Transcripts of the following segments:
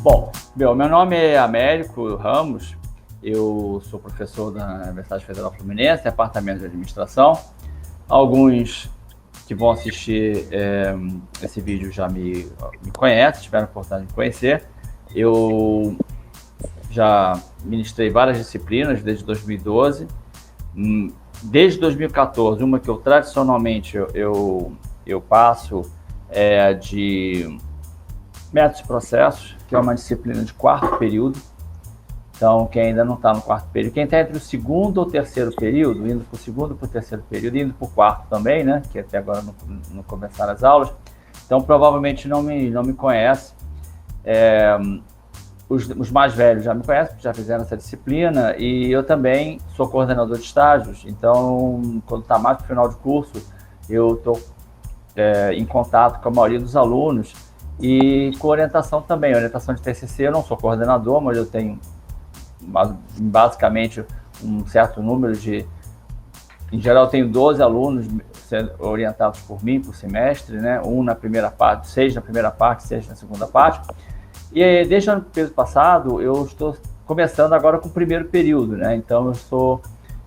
Bom, meu nome é Américo Ramos, eu sou professor da Universidade Federal Fluminense, Departamento de Administração. Alguns que vão assistir esse vídeo já me conhecem, tiveram a oportunidade de me conhecer. Eu já ministrei várias disciplinas desde 2012. Desde 2014, uma que eu tradicionalmente eu passo é de métodos e processos, que é uma disciplina de quarto período. Então, quem ainda não está no quarto período, quem está entre o segundo ou terceiro período, indo para o segundo para o terceiro período, indo para o quarto também, né, que até agora não começaram as aulas, então provavelmente não me conhece. Os mais velhos já me conhecem, porque já fizeram essa disciplina, e eu também sou coordenador de estágios, então, quando está mais para o final de curso, eu estou em contato com a maioria dos alunos, e com orientação também, orientação de TCC. Eu não sou coordenador, mas eu tenho basicamente um certo número de... Em geral, eu tenho 12 alunos sendo orientados por mim por semestre, né? Um na primeira parte, 6 na primeira parte, 6 na segunda parte. E desde o ano passado, eu estou começando agora com o primeiro período, né? Então,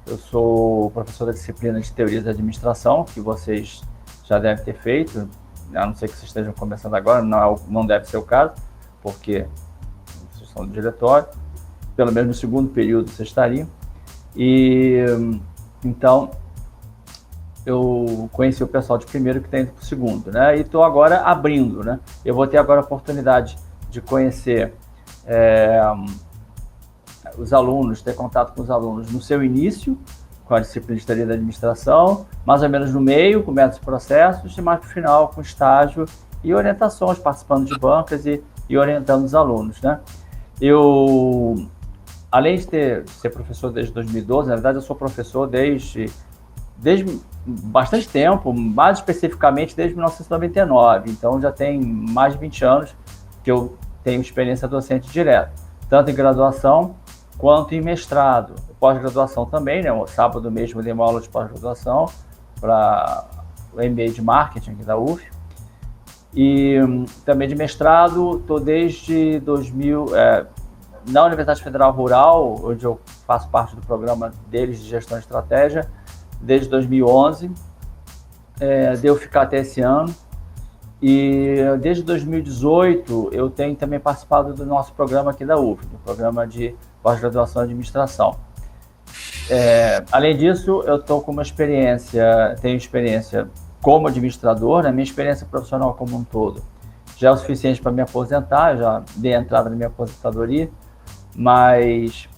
eu sou professor da disciplina de Teoria da Administração, que vocês já devem ter feito, a não ser que vocês estejam começando agora, não deve ser o caso, porque vocês são do diretório, pelo menos no segundo período vocês estariam. E então eu conheci o pessoal de primeiro que está indo para o segundo, né? E estou agora abrindo, né? Eu vou ter agora a oportunidade de conhecer os alunos, ter contato com os alunos no seu início, com a disciplina de Teoria da Administração, mais ou menos no meio, com métodos e processos, e mais para o final, com estágio e orientações, participando de bancas e orientando os alunos, né? Eu, além de ser professor desde 2012, na verdade eu sou professor desde bastante tempo, mais especificamente desde 1999, então já tem mais de 20 anos que eu tenho experiência docente direta, tanto em graduação quanto em mestrado. Pós-graduação também, né? Sábado mesmo eu dei uma aula de pós-graduação para o MBA de Marketing aqui da UF. E também de mestrado, estou desde 2000, na Universidade Federal Rural, onde eu faço parte do programa deles de gestão de estratégia, desde 2011. Devo ficar até esse ano. E desde 2018 eu tenho também participado do nosso programa aqui da UF, do programa de pós-graduação em administração. Além disso, eu estou com tenho experiência como administrador, né? Minha experiência profissional como um todo já é o suficiente para me aposentar, eu já dei a entrada na minha aposentadoria, mas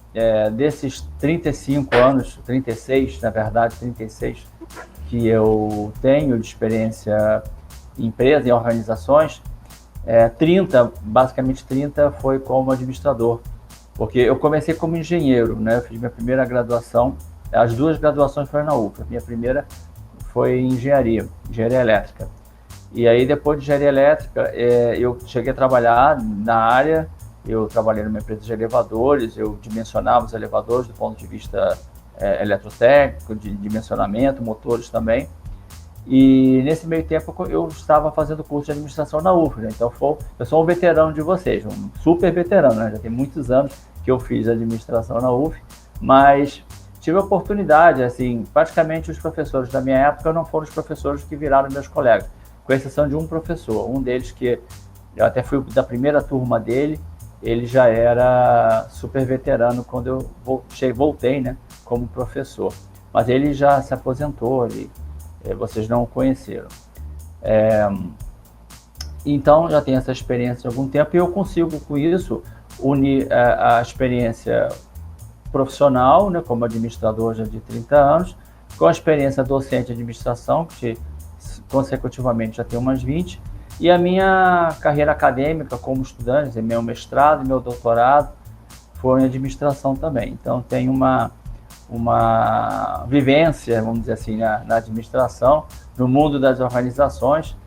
desses 35 anos, 36, na verdade, 36, que eu tenho de experiência em empresas, em organizações, basicamente 30 foi como administrador, porque eu comecei como engenheiro, né? Eu fiz minha primeira graduação, as duas graduações foram na UF, a minha primeira foi em engenharia elétrica. E aí, depois de engenharia elétrica, eu cheguei a trabalhar na área, eu trabalhei numa empresa de elevadores, eu dimensionava os elevadores do ponto de vista eletrotécnico, de dimensionamento, motores também. E nesse meio tempo eu estava fazendo curso de administração na UF, né? Então eu sou um veterano de vocês, um super veterano, né? Já tem muitos anos que eu fiz administração na UF, mas tive a oportunidade, assim, praticamente os professores da minha época não foram os professores que viraram meus colegas, com exceção de um professor, um deles que eu até fui da primeira turma dele, ele já era super veterano quando eu voltei, né, como professor, mas ele já se aposentou, vocês não o conheceram. Então, já tenho essa experiência há algum tempo e eu consigo, com isso, unir a experiência profissional, né, como administrador já de 30 anos, com a experiência docente de administração, que consecutivamente já tenho umas 20, e a minha carreira acadêmica como estudante, meu mestrado e meu doutorado foram em administração também. Então, tenho uma vivência, vamos dizer assim, na administração, no mundo das organizações,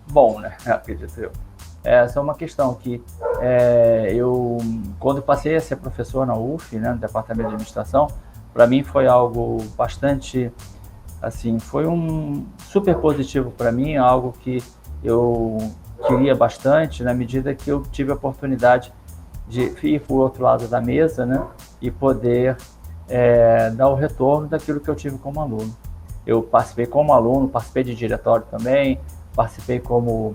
bom, né? Acredito eu. Essa é uma questão que eu, quando passei a ser professor na UF, né, no Departamento de Administração, para mim foi algo bastante assim, foi um super positivo para mim, algo que eu queria bastante, na medida que eu tive a oportunidade de ir para o outro lado da mesa, né, e poder dar o retorno daquilo que eu tive como aluno. Eu participei como aluno, participei de diretório também, participei como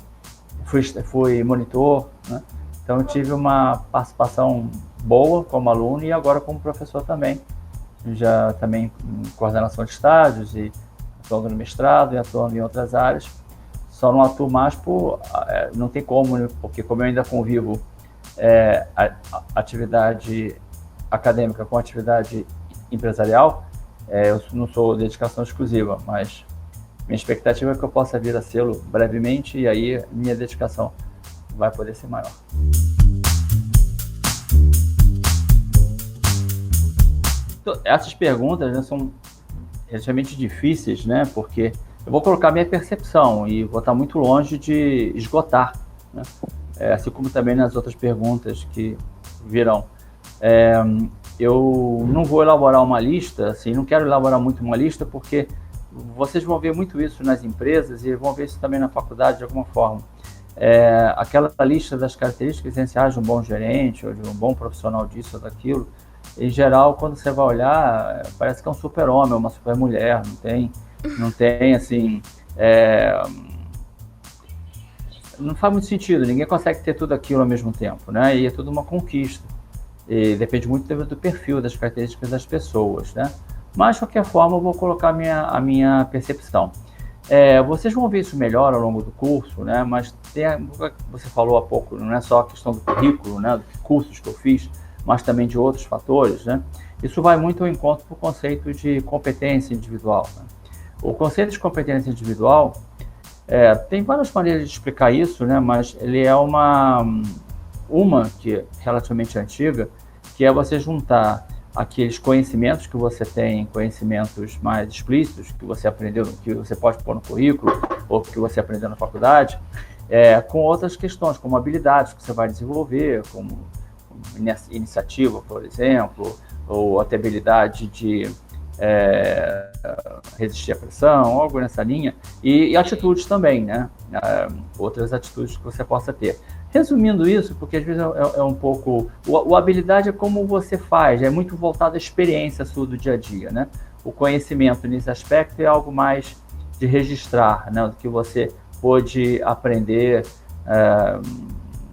fui monitor, né? Então eu tive uma participação boa como aluno e agora como professor também, já também em coordenação de estágios e atuando no mestrado e atuando em outras áreas. Só não atuo mais não tem como, né? Porque como eu ainda convivo a atividade acadêmica com atividade empresarial, eu não sou dedicação exclusiva, mas minha expectativa é que eu possa vir a sê-lo brevemente e aí minha dedicação vai poder ser maior. Essas perguntas, né, são relativamente difíceis, né, porque eu vou colocar minha percepção e vou estar muito longe de esgotar, né, assim como também nas outras perguntas que virão. Eu não vou elaborar uma lista, assim, não quero elaborar muito uma lista, porque vocês vão ver muito isso nas empresas e vão ver isso também na faculdade de alguma forma. Aquela lista das características essenciais de um bom gerente ou de um bom profissional disso ou daquilo, em geral, quando você vai olhar, parece que é um super-homem, uma super-mulher, não tem assim, não faz muito sentido, ninguém consegue ter tudo aquilo ao mesmo tempo, né? E é tudo uma conquista. E depende muito do perfil, das características das pessoas, né? Mas, de qualquer forma, eu vou colocar a minha percepção. Vocês vão ver isso melhor ao longo do curso, né? Mas você falou há pouco, não é só a questão do currículo, né? Dos cursos que eu fiz, mas também de outros fatores, né? Isso vai muito ao encontro do conceito de competência individual, né? O conceito de competência individual tem várias maneiras de explicar isso, né? Mas ele é uma que é relativamente antiga, que é você juntar aqueles conhecimentos que você tem, conhecimentos mais explícitos, que você aprendeu, que você pode pôr no currículo, ou que você aprendeu na faculdade, com outras questões, como habilidades que você vai desenvolver, como iniciativa, por exemplo, ou até habilidade de resistir à pressão, algo nessa linha, e atitudes também, né? Outras atitudes que você possa ter. Resumindo isso, porque às vezes é um pouco... O habilidade é como você faz, é muito voltado à experiência sua do dia a dia, né? O conhecimento nesse aspecto é algo mais de registrar, né? Do que você pôde aprender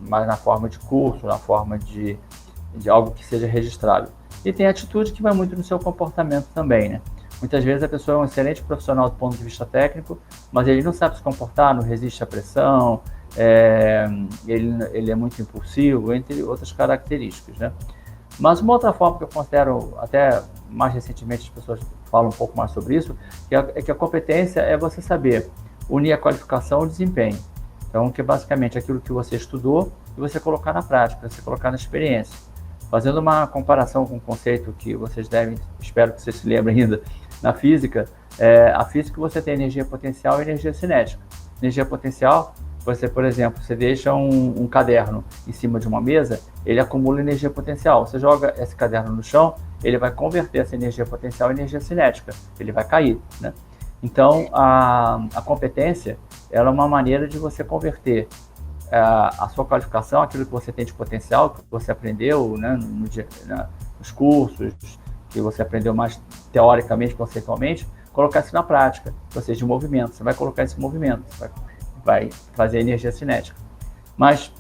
mais na forma de curso, na forma de algo que seja registrado. E tem atitude que vai muito no seu comportamento também, né? Muitas vezes a pessoa é um excelente profissional do ponto de vista técnico, mas ele não sabe se comportar, não resiste à pressão, ele é muito impulsivo, entre outras características, né? Mas uma outra forma que eu considero, até mais recentemente as pessoas falam um pouco mais sobre isso, é que a competência é você saber unir a qualificação ao desempenho. Então, que é basicamente aquilo que você estudou e você colocar na prática, você colocar na experiência. Fazendo uma comparação com um conceito que vocês espero que vocês se lembrem ainda, na física, a física você tem energia potencial e energia cinética. Energia potencial, você, por exemplo, você deixa um caderno em cima de uma mesa, ele acumula energia potencial. Você joga esse caderno no chão, ele vai converter essa energia potencial em energia cinética, ele vai cair, né? Então, a competência, ela é uma maneira de você converter a sua qualificação, aquilo que você tem de potencial, que você aprendeu, né, nos cursos, que você aprendeu mais teoricamente, conceitualmente, colocar isso na prática, ou seja, de movimento. Você vai colocar esse movimento, você vai fazer energia cinética. Mas,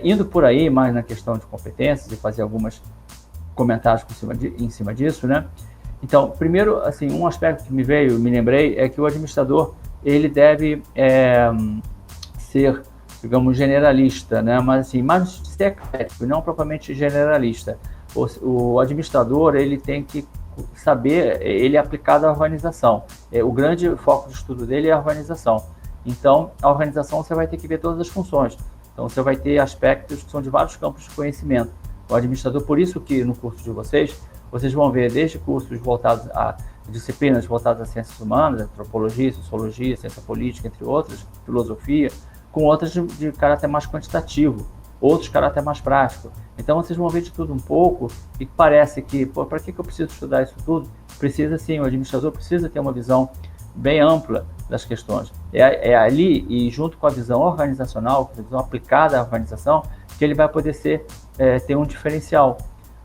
indo por aí, mais na questão de competências, e fazer alguns comentários em cima disso, né? Então, primeiro, assim, um aspecto que me lembrei, é que o administrador, ele deve ser, digamos, generalista, né? Mas assim, mais eclético, não propriamente generalista. O administrador, ele tem que saber, ele é aplicado à organização. O grande foco de estudo dele é a organização. Então, a organização você vai ter que ver todas as funções. Então, você vai ter aspectos que são de vários campos de conhecimento. O administrador, por isso que no curso de vocês vão ver desde cursos voltados a disciplinas voltadas a ciências humanas, antropologia, sociologia, ciência política, entre outras, filosofia, com outras de caráter mais quantitativo, outros de caráter mais prático. Então, vocês vão ver de tudo um pouco e parece que, para que eu preciso estudar isso tudo? Precisa sim, o administrador precisa ter uma visão bem ampla das questões. É ali, e junto com a visão organizacional, a visão aplicada à organização, que ele vai poder ter um diferencial.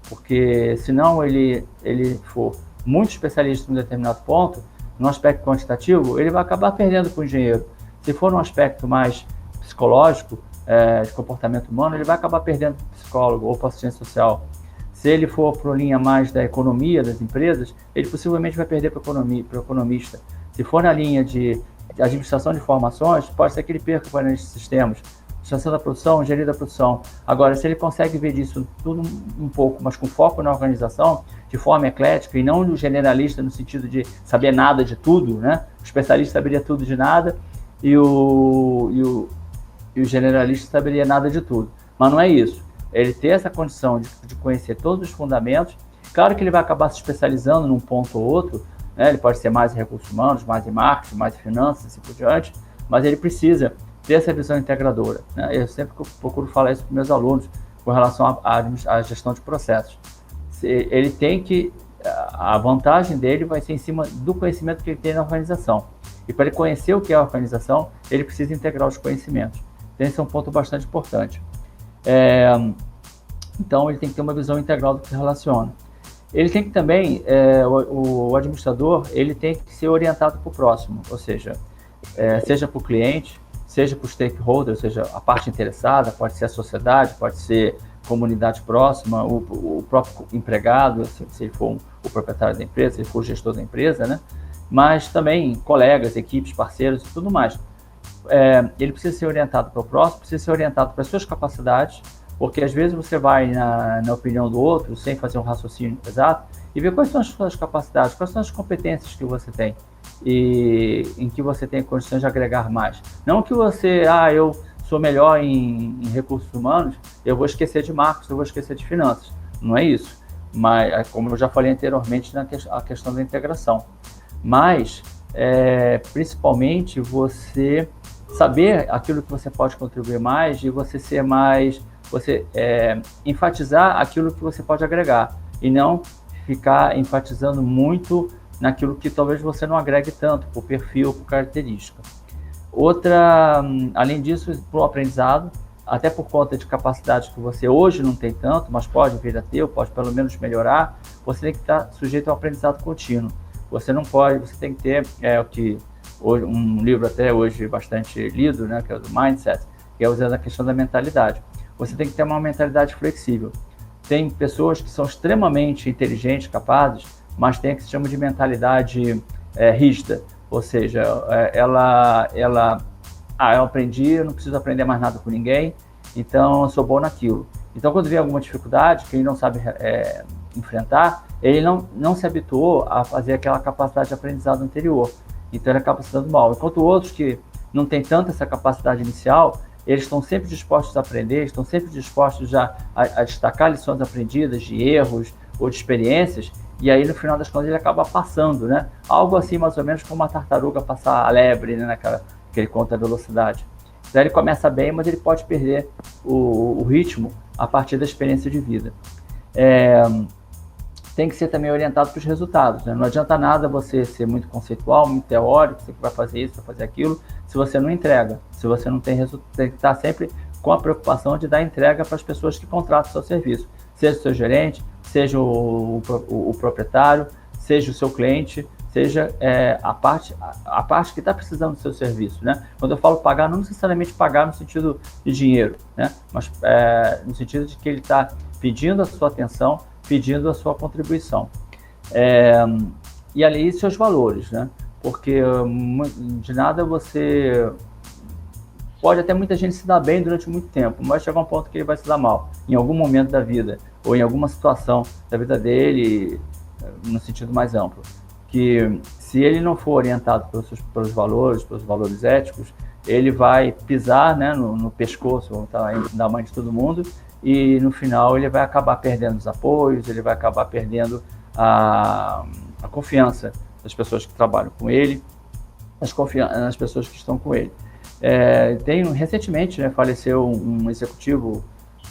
Porque senão ele for muito especialista em um determinado ponto, no aspecto quantitativo, ele vai acabar perdendo para o engenheiro. Se for um aspecto mais psicológico, de comportamento humano, ele vai acabar perdendo para o psicólogo ou para o assistente social. Se ele for para a linha mais da economia das empresas, ele possivelmente vai perder para o economista. Se for na linha de administração de informações, pode ser que ele perca para os sistemas, administração da produção, engenharia da produção. Agora, se ele consegue ver disso tudo um pouco, mas com foco na organização, de forma eclética, e não no generalista no sentido de saber nada de tudo, né? O especialista saberia tudo de nada e o generalista saberia nada de tudo. Mas não é isso. Ele ter essa condição de conhecer todos os fundamentos, claro que ele vai acabar se especializando num ponto ou outro, né? Ele pode ser mais em recursos humanos, mais em marketing, mais em finanças, assim por diante, mas ele precisa ter essa visão integradora, né? Eu sempre procuro falar isso para meus alunos com relação à gestão de processos. Ele tem que, a vantagem dele vai ser em cima do conhecimento que ele tem na organização. E para ele conhecer o que é a organização, ele precisa integrar os conhecimentos. Então, esse é um ponto bastante importante. Então, ele tem que ter uma visão integral do que se relaciona. Ele tem que também, o administrador, ele tem que ser orientado para o próximo, ou seja, seja para o cliente, seja para o stakeholder, ou seja, a parte interessada, pode ser a sociedade, pode ser comunidade próxima, o próprio empregado, se ele for o proprietário da empresa, se ele for o gestor da empresa, né? Mas também colegas, equipes, parceiros e tudo mais. Ele precisa ser orientado para o próximo, precisa ser orientado para as suas capacidades, porque às vezes você vai na opinião do outro, sem fazer um raciocínio exato, e ver quais são as suas capacidades, quais são as competências que você tem, e em que você tem condições de agregar mais. Não que você, eu sou melhor em recursos humanos, eu vou esquecer de marketing, eu vou esquecer de finanças. Não é isso. Mas, como eu já falei anteriormente, a questão da integração. Mas, principalmente, você saber aquilo que você pode contribuir mais e você ser mais, enfatizar aquilo que você pode agregar e não ficar enfatizando muito naquilo que talvez você não agregue tanto, por perfil, por característica. Outra, além disso, para o aprendizado, até por conta de capacidades que você hoje não tem tanto, mas pode vir a ter, ou pode pelo menos melhorar, você tem que estar sujeito ao aprendizado contínuo. Você não pode, você tem que ter um livro até hoje bastante lido, né, que é o do Mindset, que é usando a questão da mentalidade. Você tem que ter uma mentalidade flexível. Tem pessoas que são extremamente inteligentes, capazes, mas tem a que se chama de mentalidade rígida, ou seja, eu aprendi, eu não preciso aprender mais nada com ninguém, então eu sou bom naquilo. Então, quando vem alguma dificuldade que ele não sabe enfrentar, ele não se habituou a fazer aquela capacidade de aprendizado anterior, então ele acaba se dando mal. Enquanto outros que não têm tanto essa capacidade inicial, eles estão sempre dispostos a aprender, estão sempre dispostos a destacar lições aprendidas de erros ou de experiências, e aí no final das contas ele acaba passando, né? Algo assim mais ou menos como uma tartaruga passar a lebre, né? Que ele conta a velocidade. Então ele começa bem, mas ele pode perder o ritmo a partir da experiência de vida. Tem que ser também orientado para os resultados, né? Não adianta nada você ser muito conceitual, muito teórico, você vai fazer isso, vai fazer aquilo, se você não entrega, se você não tem resultado. Tem que estar sempre com a preocupação de dar entrega para as pessoas que contratam o seu serviço, seja o seu gerente, seja o proprietário, seja o seu cliente, seja a parte que está precisando do seu serviço, né? Quando eu falo pagar, não necessariamente pagar no sentido de dinheiro, né? Mas no sentido de que ele está pedindo a sua atenção, pedindo a sua contribuição. E ali seus valores, né? Porque de nada você... Pode até muita gente se dar bem durante muito tempo, mas chegar um ponto que ele vai se dar mal, em algum momento da vida, ou em alguma situação da vida dele, no sentido mais amplo. Que se ele não for orientado pelos valores éticos, ele vai pisar, né, no pescoço da mãe de todo mundo, e no final ele vai acabar perdendo os apoios, ele vai acabar perdendo a confiança das pessoas que trabalham com ele, nas pessoas que estão com ele. Recentemente, né, faleceu um executivo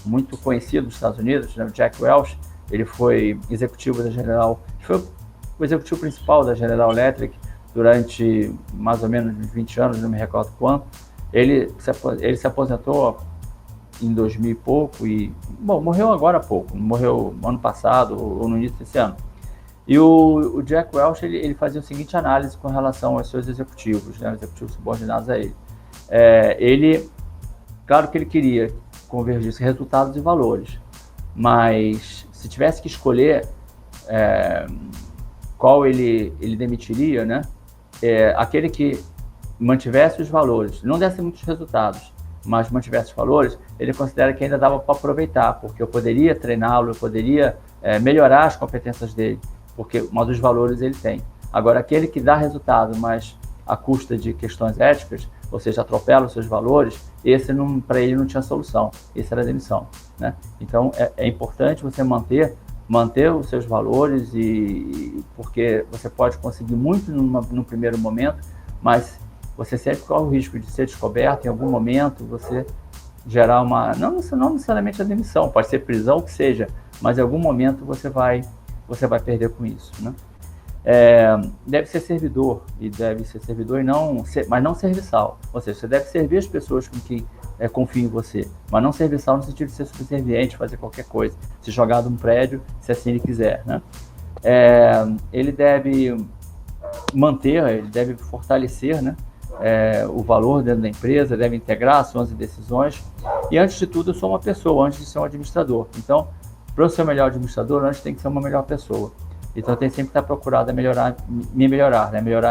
muito conhecido dos Estados Unidos, né, o Jack Welch. Ele foi executivo da General, foi o executivo principal da General Electric durante mais ou menos 20 anos, não me recordo quanto. Ele se aposentou em 2000 e pouco e, bom, morreu agora há pouco, morreu ano passado ou no início desse ano. E o Jack Welch, ele fazia a seguinte análise com relação aos seus executivos, né, executivos subordinados a ele. Ele, claro que ele queria convergir resultados e valores, mas se tivesse que escolher qual ele demitiria, né, aquele que mantivesse os valores, não desse muitos resultados, mas mantivesse os valores, ele considera que ainda dava para aproveitar, porque eu poderia treiná-lo, eu poderia melhorar as competências dele, porque um dos valores ele tem. Agora, aquele que dá resultado, mas à custa de questões éticas, ou seja, atropela os seus valores, esse para ele não tinha solução, esse era a demissão, né? Então, é importante você manter os seus valores, porque você pode conseguir muito no primeiro momento, mas você sempre corre o risco de ser descoberto em algum momento, você gerar não necessariamente a demissão, pode ser prisão, o que seja, mas em algum momento você vai perder com isso, né? Deve ser servidor, mas não serviçal, ou seja, você deve servir as pessoas com quem confiam em você, mas não serviçal no sentido de ser subserviente, fazer qualquer coisa, se jogar de um prédio, se assim ele quiser, né? Ele deve ele deve fortalecer, né, o valor dentro da empresa, deve integrar ações e decisões, e antes de tudo eu sou uma pessoa, antes de ser um administrador. Então, para eu ser um melhor administrador, antes tem que ser uma melhor pessoa. Então, eu tenho sempre que estar procurado a melhorar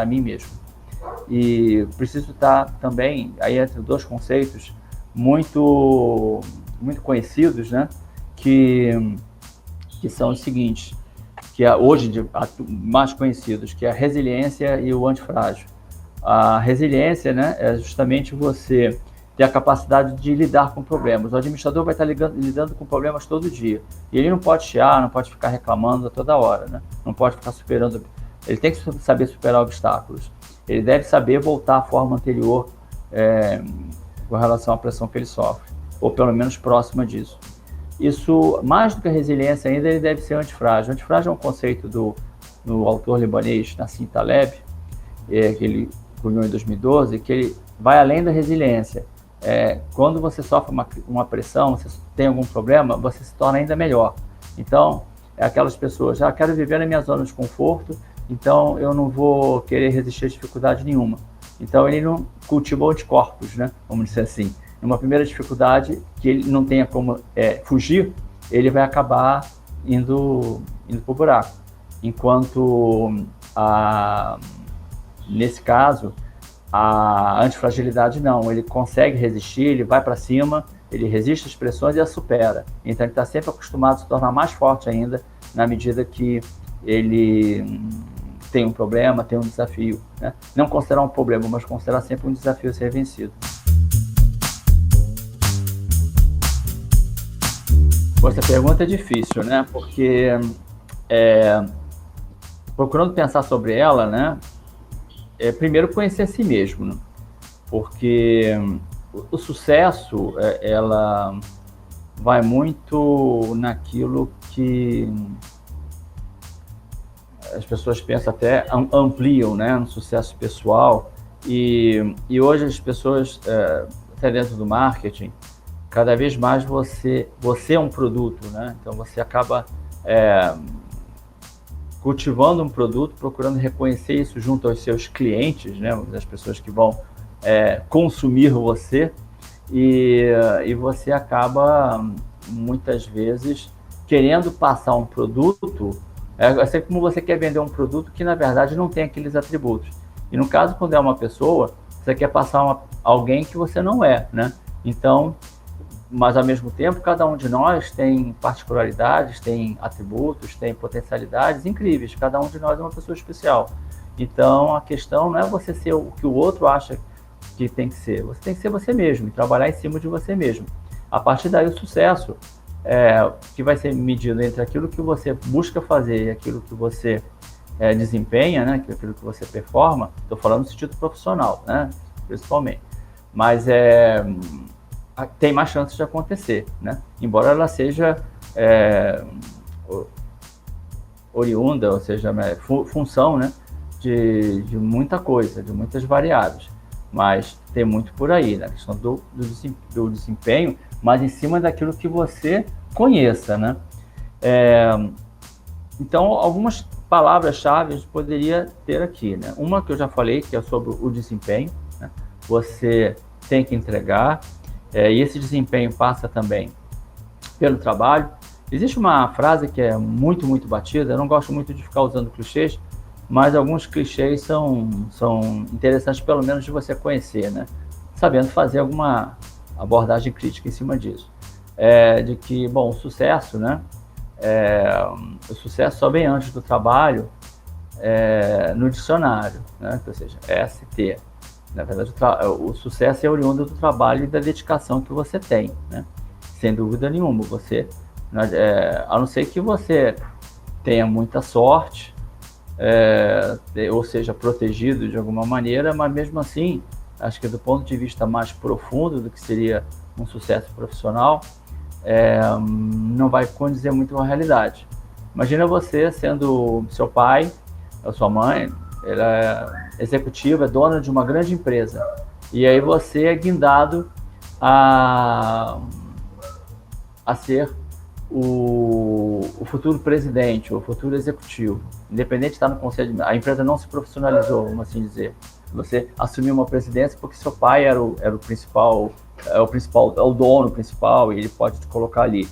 a mim mesmo. E preciso estar também, aí entre dois conceitos muito conhecidos, né, que são os seguintes, que hoje mais conhecidos, que é a resiliência e o antifrágil. A resiliência, né, é justamente você ter a capacidade de lidar com problemas. O administrador vai estar lidando com problemas todo dia. E ele não pode chiar, não pode ficar reclamando a toda hora, né? Não pode ficar superando. Ele tem que saber superar obstáculos. Ele deve saber voltar à forma anterior com relação à pressão que ele sofre, ou pelo menos próxima disso. Isso, mais do que a resiliência ainda, ele deve ser antifrágil. O antifrágil é um conceito do autor libanês Nassim Taleb, que ele cunhou em 2012, que ele vai além da resiliência. Quando você sofre uma pressão, você tem algum problema, você se torna ainda melhor. Então, aquelas pessoas, quero viver na minha zona de conforto, então eu não vou querer resistir a dificuldade nenhuma. Então, ele não cultiva anticorpos, né? Vamos dizer assim. Numa primeira dificuldade, que ele não tenha como fugir, ele vai acabar indo para o buraco. Enquanto, nesse caso, a antifragilidade não, ele consegue resistir, ele vai para cima, ele resiste às pressões e a supera. Então ele está sempre acostumado a se tornar mais forte ainda na medida que ele tem um problema, tem um desafio, né? Não considerar um problema, mas considerar sempre um desafio a ser vencido. Essa pergunta é difícil, né? Porque procurando pensar sobre ela, né? Primeiro conhecer a si mesmo, né? Porque o sucesso, ela vai muito naquilo que as pessoas pensam, até ampliam, né, no sucesso pessoal, e hoje as pessoas, até dentro do marketing, cada vez mais você é um produto, né? Então você acaba cultivando um produto, procurando reconhecer isso junto aos seus clientes, né, as pessoas que vão consumir você, e você acaba, muitas vezes, querendo passar um produto, assim como você quer vender um produto que, na verdade, não tem aqueles atributos. E, no caso, quando é uma pessoa, você quer passar alguém que você não é, né? Então, mas, ao mesmo tempo, cada um de nós tem particularidades, tem atributos, tem potencialidades incríveis. Cada um de nós é uma pessoa especial. Então, a questão não é você ser o que o outro acha que tem que ser. Você tem que ser você mesmo e trabalhar em cima de você mesmo. A partir daí, o sucesso que vai ser medido entre aquilo que você busca fazer e aquilo que você desempenha, né? Aquilo que você performa. Estou falando no sentido profissional, né? Principalmente. Mas tem mais chances de acontecer, né? Embora ela seja oriunda, ou seja, função, né, de muita coisa, de muitas variáveis, mas tem muito por aí, na questão do desempenho, mas em cima daquilo que você conheça, né? Então, algumas palavras-chave a gente poderia ter aqui, né? Uma que eu já falei, que é sobre o desempenho, né? Você tem que entregar, e esse desempenho passa também pelo trabalho. Existe uma frase que é muito, muito batida, eu não gosto muito de ficar usando clichês, mas alguns clichês são interessantes, pelo menos, de você conhecer, né? Sabendo fazer alguma abordagem crítica em cima disso. De que, bom, o sucesso, né? O sucesso só vem antes do trabalho no dicionário, né? Ou seja, ST. Na verdade, o sucesso é oriundo do trabalho e da dedicação que você tem, né? Sem dúvida nenhuma. Você, a não ser que você tenha muita sorte, ou seja, protegido de alguma maneira, mas mesmo assim, acho que do ponto de vista mais profundo do que seria um sucesso profissional, não vai condizer muito com a realidade. Imagina você sendo seu pai, ou sua mãe, ela é executiva, é dona de uma grande empresa, e aí você é guindado a ser o futuro presidente, o futuro executivo, independente de estar no conselho, a empresa não se profissionalizou, vamos assim dizer. Você assumiu uma presidência porque seu pai era o principal, é o dono principal, e ele pode te colocar ali.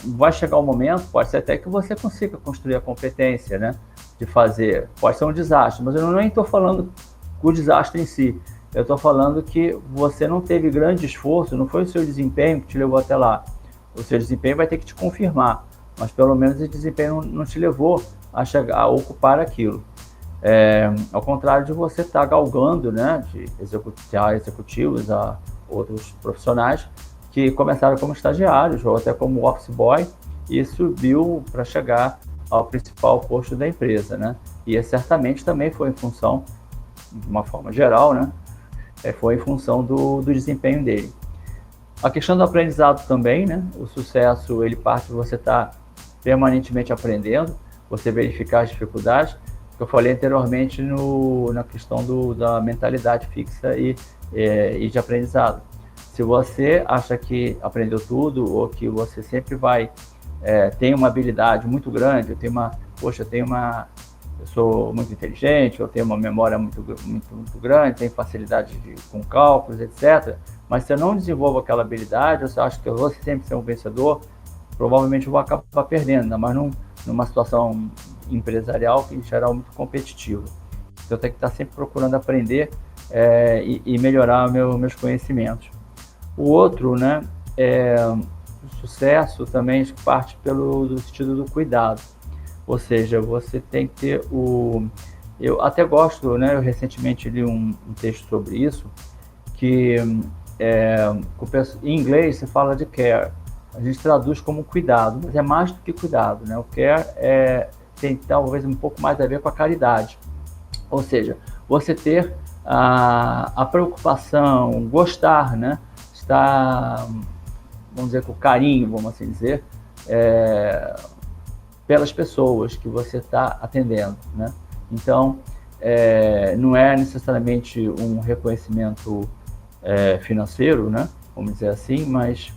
Vai chegar um momento, pode ser até que você consiga construir a competência, né, de fazer. Pode ser um desastre, mas eu nem estou falando do desastre em si. Eu estou falando que você não teve grande esforço, não foi o seu desempenho que te levou até lá. O seu desempenho vai ter que te confirmar, mas pelo menos esse desempenho não te levou a ocupar aquilo. Ao contrário de você estar galgando, né, de executivos a outros profissionais que começaram como estagiários ou até como office boy e subiu para chegar ao principal posto da empresa, né? E certamente também foi em função, de uma forma geral, né, foi em função do desempenho dele. A questão do aprendizado também, né? O sucesso, ele parte de você estar permanentemente aprendendo, você verificar as dificuldades, que eu falei anteriormente na questão da mentalidade fixa e de aprendizado. Se você acha que aprendeu tudo, ou que você sempre tem uma habilidade muito grande, eu sou muito inteligente, eu tenho uma memória muito grande, tenho facilidade com cálculos, etc. Mas se eu não desenvolvo aquela habilidade, você acha que eu vou sempre ser um vencedor, provavelmente eu vou acabar perdendo, ainda mais numa situação empresarial que em geral é muito competitiva. Então eu tenho que estar sempre procurando aprender e melhorar meus conhecimentos. O outro, né, o sucesso também parte do sentido do cuidado. Ou seja, você tem que ter eu até gosto, né, eu recentemente li um texto sobre isso, que em inglês se fala de care, a gente traduz como cuidado, mas é mais do que cuidado, né? O care tem talvez um pouco mais a ver com a caridade, ou seja, você ter a preocupação, gostar, né? Estar, vamos dizer, com carinho, vamos assim dizer, pelas pessoas que você está atendendo, né? Então, não é necessariamente um reconhecimento financeiro, né? Vamos dizer assim, mas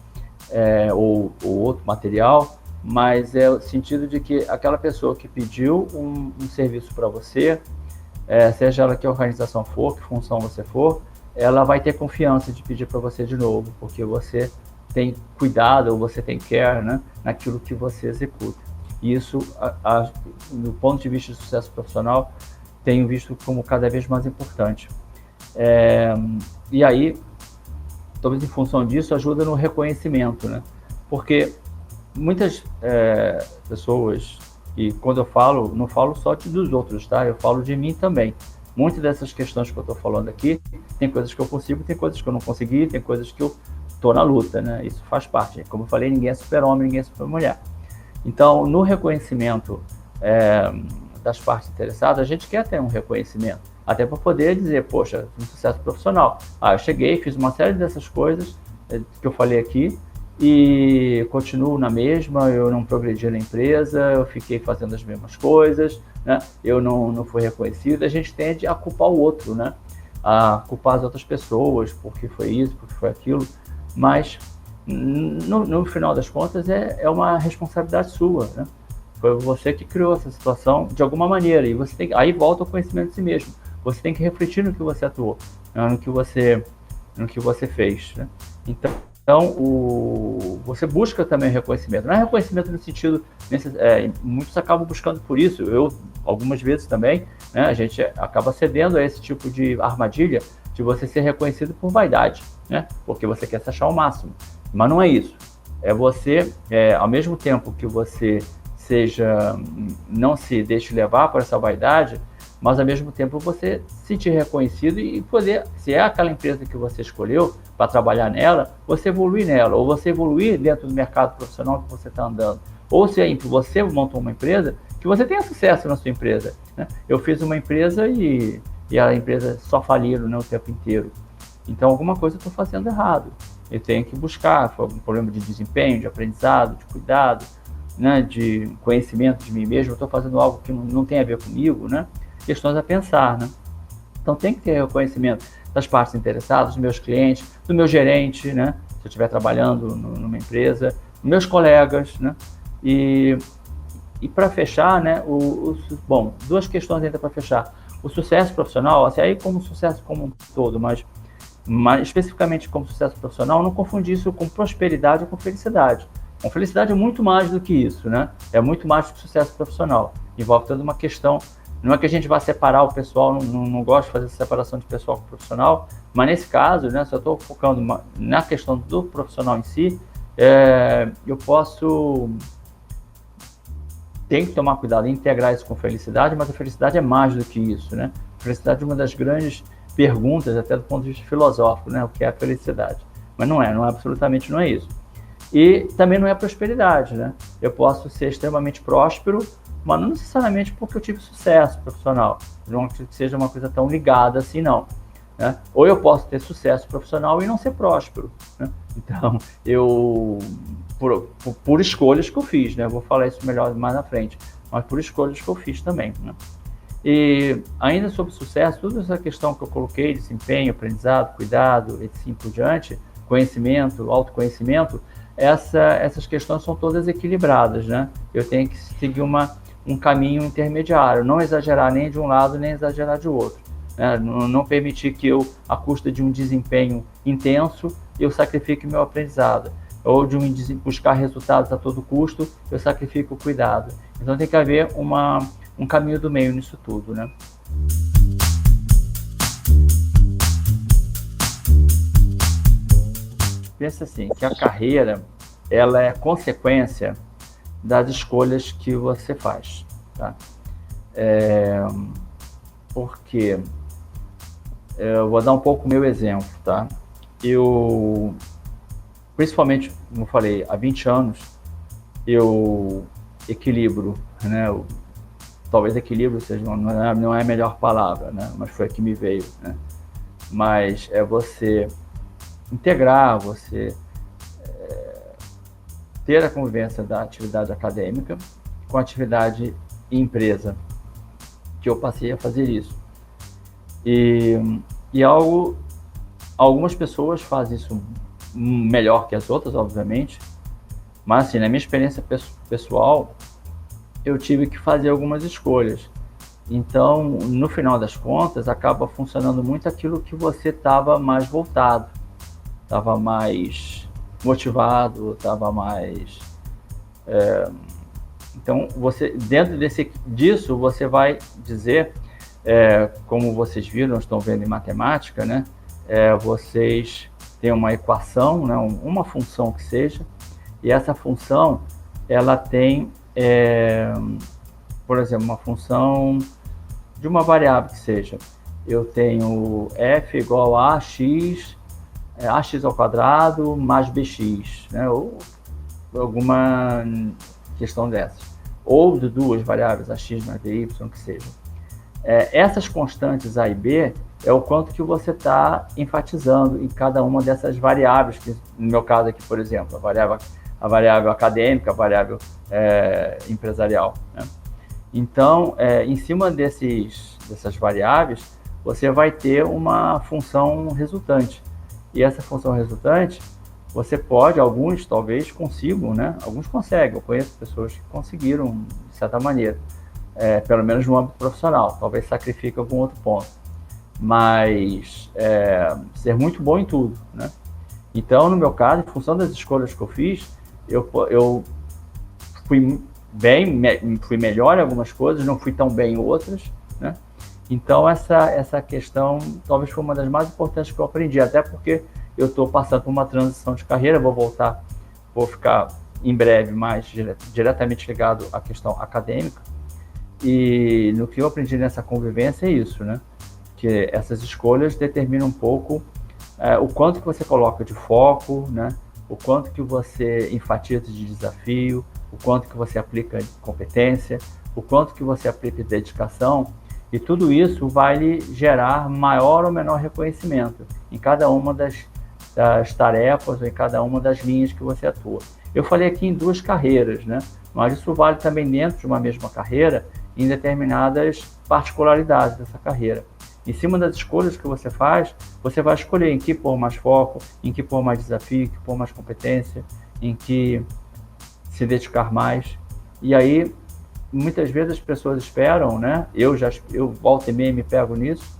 ou outro material, mas é o sentido de que aquela pessoa que pediu um serviço para você, seja ela que organização for, que função você for, ela vai ter confiança de pedir para você de novo, porque você tem cuidado ou você tem care, né, naquilo que você executa. E isso, do ponto de vista de sucesso profissional, tenho visto como cada vez mais importante. E aí, talvez em função disso, ajuda no reconhecimento, né? Porque muitas pessoas, e quando eu falo, não falo só dos outros, tá? Eu falo de mim também. Muitas dessas questões que eu estou falando aqui, tem coisas que eu consigo, tem coisas que eu não consegui, tem coisas que eu estou na luta, né? Isso faz parte. Como eu falei, ninguém é super-homem, ninguém é super-mulher. Então, no reconhecimento das partes interessadas, a gente quer ter um reconhecimento, até para poder dizer, poxa, um sucesso profissional. Eu cheguei, fiz uma série dessas coisas que eu falei aqui, e continuo na mesma, eu não progredi na empresa, eu fiquei fazendo as mesmas coisas, né, eu não fui reconhecido, a gente tende a culpar o outro, né? A culpar as outras pessoas, porque foi isso, porque foi aquilo, mas no final das contas é uma responsabilidade sua, né? Foi você que criou essa situação de alguma maneira, e você tem, aí volta o conhecimento de si mesmo. Você tem que refletir no que você atuou, né, no que você fez, né? Então, você busca também reconhecimento. Não é reconhecimento no sentido, muitos acabam buscando por isso, eu algumas vezes também, né, a gente acaba cedendo a esse tipo de armadilha de você ser reconhecido por vaidade, né, porque você quer se achar o máximo. Mas não é isso. É você, ao mesmo tempo que você não se deixe levar por essa vaidade, mas ao mesmo tempo você se sentir reconhecido e poder, se é aquela empresa que você escolheu para trabalhar nela, você evoluir nela, ou você evoluir dentro do mercado profissional que você está andando, ou se você montou uma empresa, que você tenha sucesso na sua empresa, né? Eu fiz uma empresa e a empresa só faliram, né, o tempo inteiro. Então alguma coisa eu estou fazendo errado. Eu tenho que buscar, foi um problema de desempenho, de aprendizado, de cuidado, né, de conhecimento de mim mesmo. Eu estou fazendo algo que não tem a ver comigo, né? Questões a pensar, né? Então tem que ter reconhecimento das partes interessadas, dos meus clientes, do meu gerente, né? Se eu estiver trabalhando numa empresa, dos meus colegas, né? E para fechar, né? Bom, duas questões ainda para fechar. O sucesso profissional, assim, aí como sucesso como um todo, mas especificamente como sucesso profissional, não confundir isso com prosperidade ou com felicidade. A felicidade é muito mais do que isso, né? É muito mais do que sucesso profissional. Envolve toda uma questão. Não é que a gente vá separar o pessoal, não gosto de fazer essa separação de pessoal com profissional, mas nesse caso, né, se eu estou focando na questão do profissional em si, eu tenho que tomar cuidado em integrar isso com felicidade, mas a felicidade é mais do que isso, né? A felicidade é uma das grandes perguntas, até do ponto de vista filosófico, né? O que é a felicidade? Mas absolutamente não é isso. E também não é prosperidade, né? Eu posso ser extremamente próspero, mas não necessariamente porque eu tive sucesso profissional. Não que seja uma coisa tão ligada assim, não, né? Ou eu posso ter sucesso profissional e não ser próspero, né? Então, por escolhas que eu fiz, né? Eu vou falar isso melhor mais na frente, mas por escolhas que eu fiz também, né? E ainda sobre sucesso, toda essa questão que eu coloquei, desempenho, aprendizado, cuidado, e assim por diante, conhecimento, autoconhecimento, essas questões são todas equilibradas, né? Eu tenho que seguir um caminho intermediário, não exagerar nem de um lado, nem exagerar de outro, né? Não permitir que eu, à custa de um desempenho intenso, eu sacrifique meu aprendizado, ou de buscar resultados a todo custo, eu sacrifico o cuidado. Então tem que haver um caminho do meio nisso tudo, né? Pensa assim, que a carreira, ela é consequência das escolhas que você faz, tá? Porque eu vou dar um pouco o meu exemplo, tá? Eu, principalmente, como eu falei, há 20 anos, eu equilibro, né? Talvez equilíbrio seja, não é a melhor palavra, né? Mas foi a que me veio, né? Mas é você integrar, você ter a convivência da atividade acadêmica com a atividade empresa, que eu passei a fazer isso. E algumas pessoas fazem isso melhor que as outras, obviamente, mas assim, na minha experiência pessoal, eu tive que fazer algumas escolhas. Então, no final das contas, acaba funcionando muito aquilo que você estava mais voltado, estava mais motivado, estava mais... Então, dentro disso, você vai dizer, como vocês viram, estão vendo em matemática, né? Vocês têm uma equação, né? Uma função que seja, e essa função, ela tem, por exemplo, uma função de uma variável que seja. Eu tenho f igual a x, ax ao quadrado mais bx, né? Ou alguma questão dessas. Ou de duas variáveis, ax mais by, que seja. Essas constantes a e b é o quanto que você está enfatizando em cada uma dessas variáveis, que no meu caso aqui, por exemplo, a variável acadêmica, a variável empresarial, né? Então, em cima dessas variáveis, você vai ter uma função resultante. E essa função resultante, você pode, alguns talvez consigam, né? Alguns conseguem, eu conheço pessoas que conseguiram, de certa maneira, pelo menos no âmbito profissional, talvez sacrifique algum outro ponto, mas ser muito bom em tudo, né? Então, no meu caso, em função das escolhas que eu fiz, eu fui melhor em algumas coisas, não fui tão bem em outras, né? Então, essa questão talvez foi uma das mais importantes que eu aprendi, até porque eu estou passando por uma transição de carreira, vou ficar em breve mais diretamente ligado à questão acadêmica, e no que eu aprendi nessa convivência é isso, né? Que essas escolhas determinam um pouco o quanto que você coloca de foco, né? O quanto que você enfatiza de desafio, o quanto que você aplica de competência, o quanto que você aplica de dedicação, e tudo isso vai lhe gerar maior ou menor reconhecimento em cada uma das tarefas ou em cada uma das linhas que você atua. Eu falei aqui em 2 carreiras, né? Mas isso vale também dentro de uma mesma carreira, em determinadas particularidades dessa carreira. Em cima das escolhas que você faz, você vai escolher em que pôr mais foco, em que pôr mais desafio, em que pôr mais competência, em que se dedicar mais. E aí, muitas vezes as pessoas esperam, né? Eu volta e meia me pego nisso,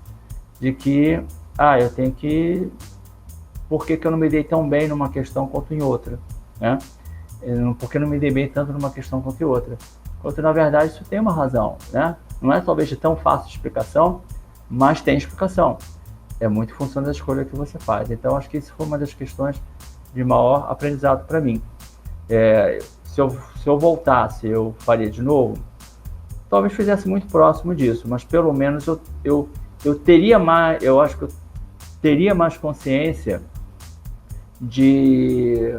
de que, eu tenho que... Por que eu não me dei tão bem numa questão quanto em outra, né? Por que eu não me dei bem tanto numa questão quanto em outra? Quanto, na verdade, isso tem uma razão, né? Não é talvez de tão fácil de explicação, mas tem explicação. É muito em função da escolha que você faz. Então, acho que isso foi uma das questões de maior aprendizado para mim. Se eu voltasse, eu faria de novo? Talvez fizesse muito próximo disso, mas pelo menos eu teria mais, eu acho que eu teria mais consciência de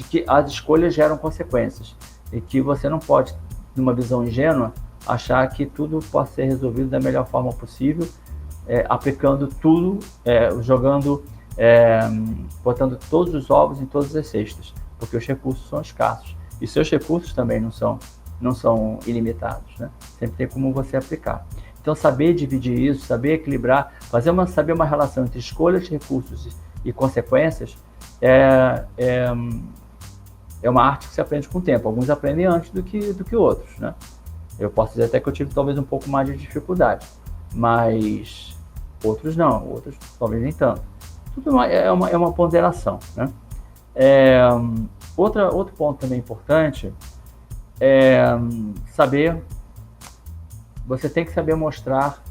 que as escolhas geram consequências e que você não pode, numa visão ingênua, achar que tudo pode ser resolvido da melhor forma possível, aplicando tudo, botando todos os ovos em todas as cestas, porque os recursos são escassos e seus recursos também não são ilimitados, né? Sempre tem como você aplicar. Então, saber dividir isso, saber equilibrar, saber uma relação entre escolhas, recursos e consequências é uma arte que se aprende com o tempo. Alguns aprendem antes do que outros, né? Eu posso dizer até que eu tive talvez um pouco mais de dificuldade, mas outros não, outros talvez nem tanto. Tudo é uma ponderação, né? Outro ponto também importante é você tem que saber mostrar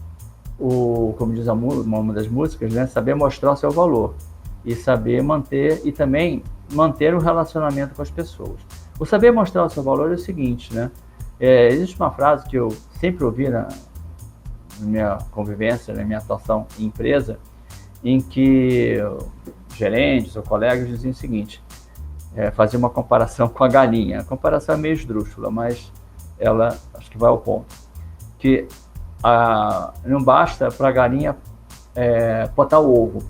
como diz uma das músicas, né? Saber mostrar o seu valor e saber manter, e também manter o relacionamento com as pessoas. O saber mostrar o seu valor é o seguinte, né? Existe uma frase que eu sempre ouvi na minha convivência, na minha atuação em empresa, em que gerentes ou colegas diziam o seguinte, faziam uma comparação com a galinha. A comparação é meio esdrúxula, mas ela acho que vai ao ponto. Que não basta para a galinha botar o ovo,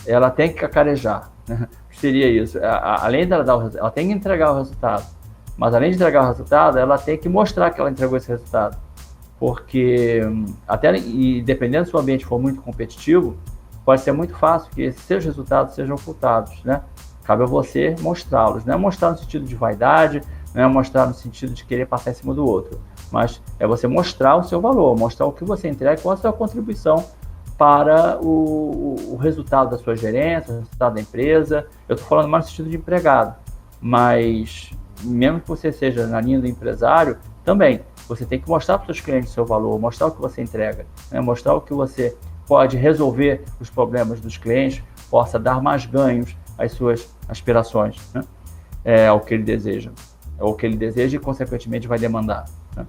ela tem que cacarejar, né? O que seria isso? Além dela ela tem que entregar o resultado, mas além de entregar o resultado, ela tem que mostrar que ela entregou esse resultado, porque e dependendo se o ambiente for muito competitivo, pode ser muito fácil que esses seus resultados sejam ocultados, né? Cabe a você mostrá-los, não é mostrar no sentido de vaidade, não é mostrar no sentido de querer passar em cima do outro, mas é você mostrar o seu valor, mostrar o que você entrega e qual a sua contribuição para o resultado da sua gerência, o resultado da empresa. Eu estou falando mais no sentido de empregado, mas mesmo que você seja na linha do empresário, também você tem que mostrar para os seus clientes o seu valor, mostrar o que você entrega, né? Mostrar o que você pode resolver os problemas dos clientes, possa dar mais ganhos às suas aspirações, né? Ao que ele deseja, e consequentemente vai demandar, né?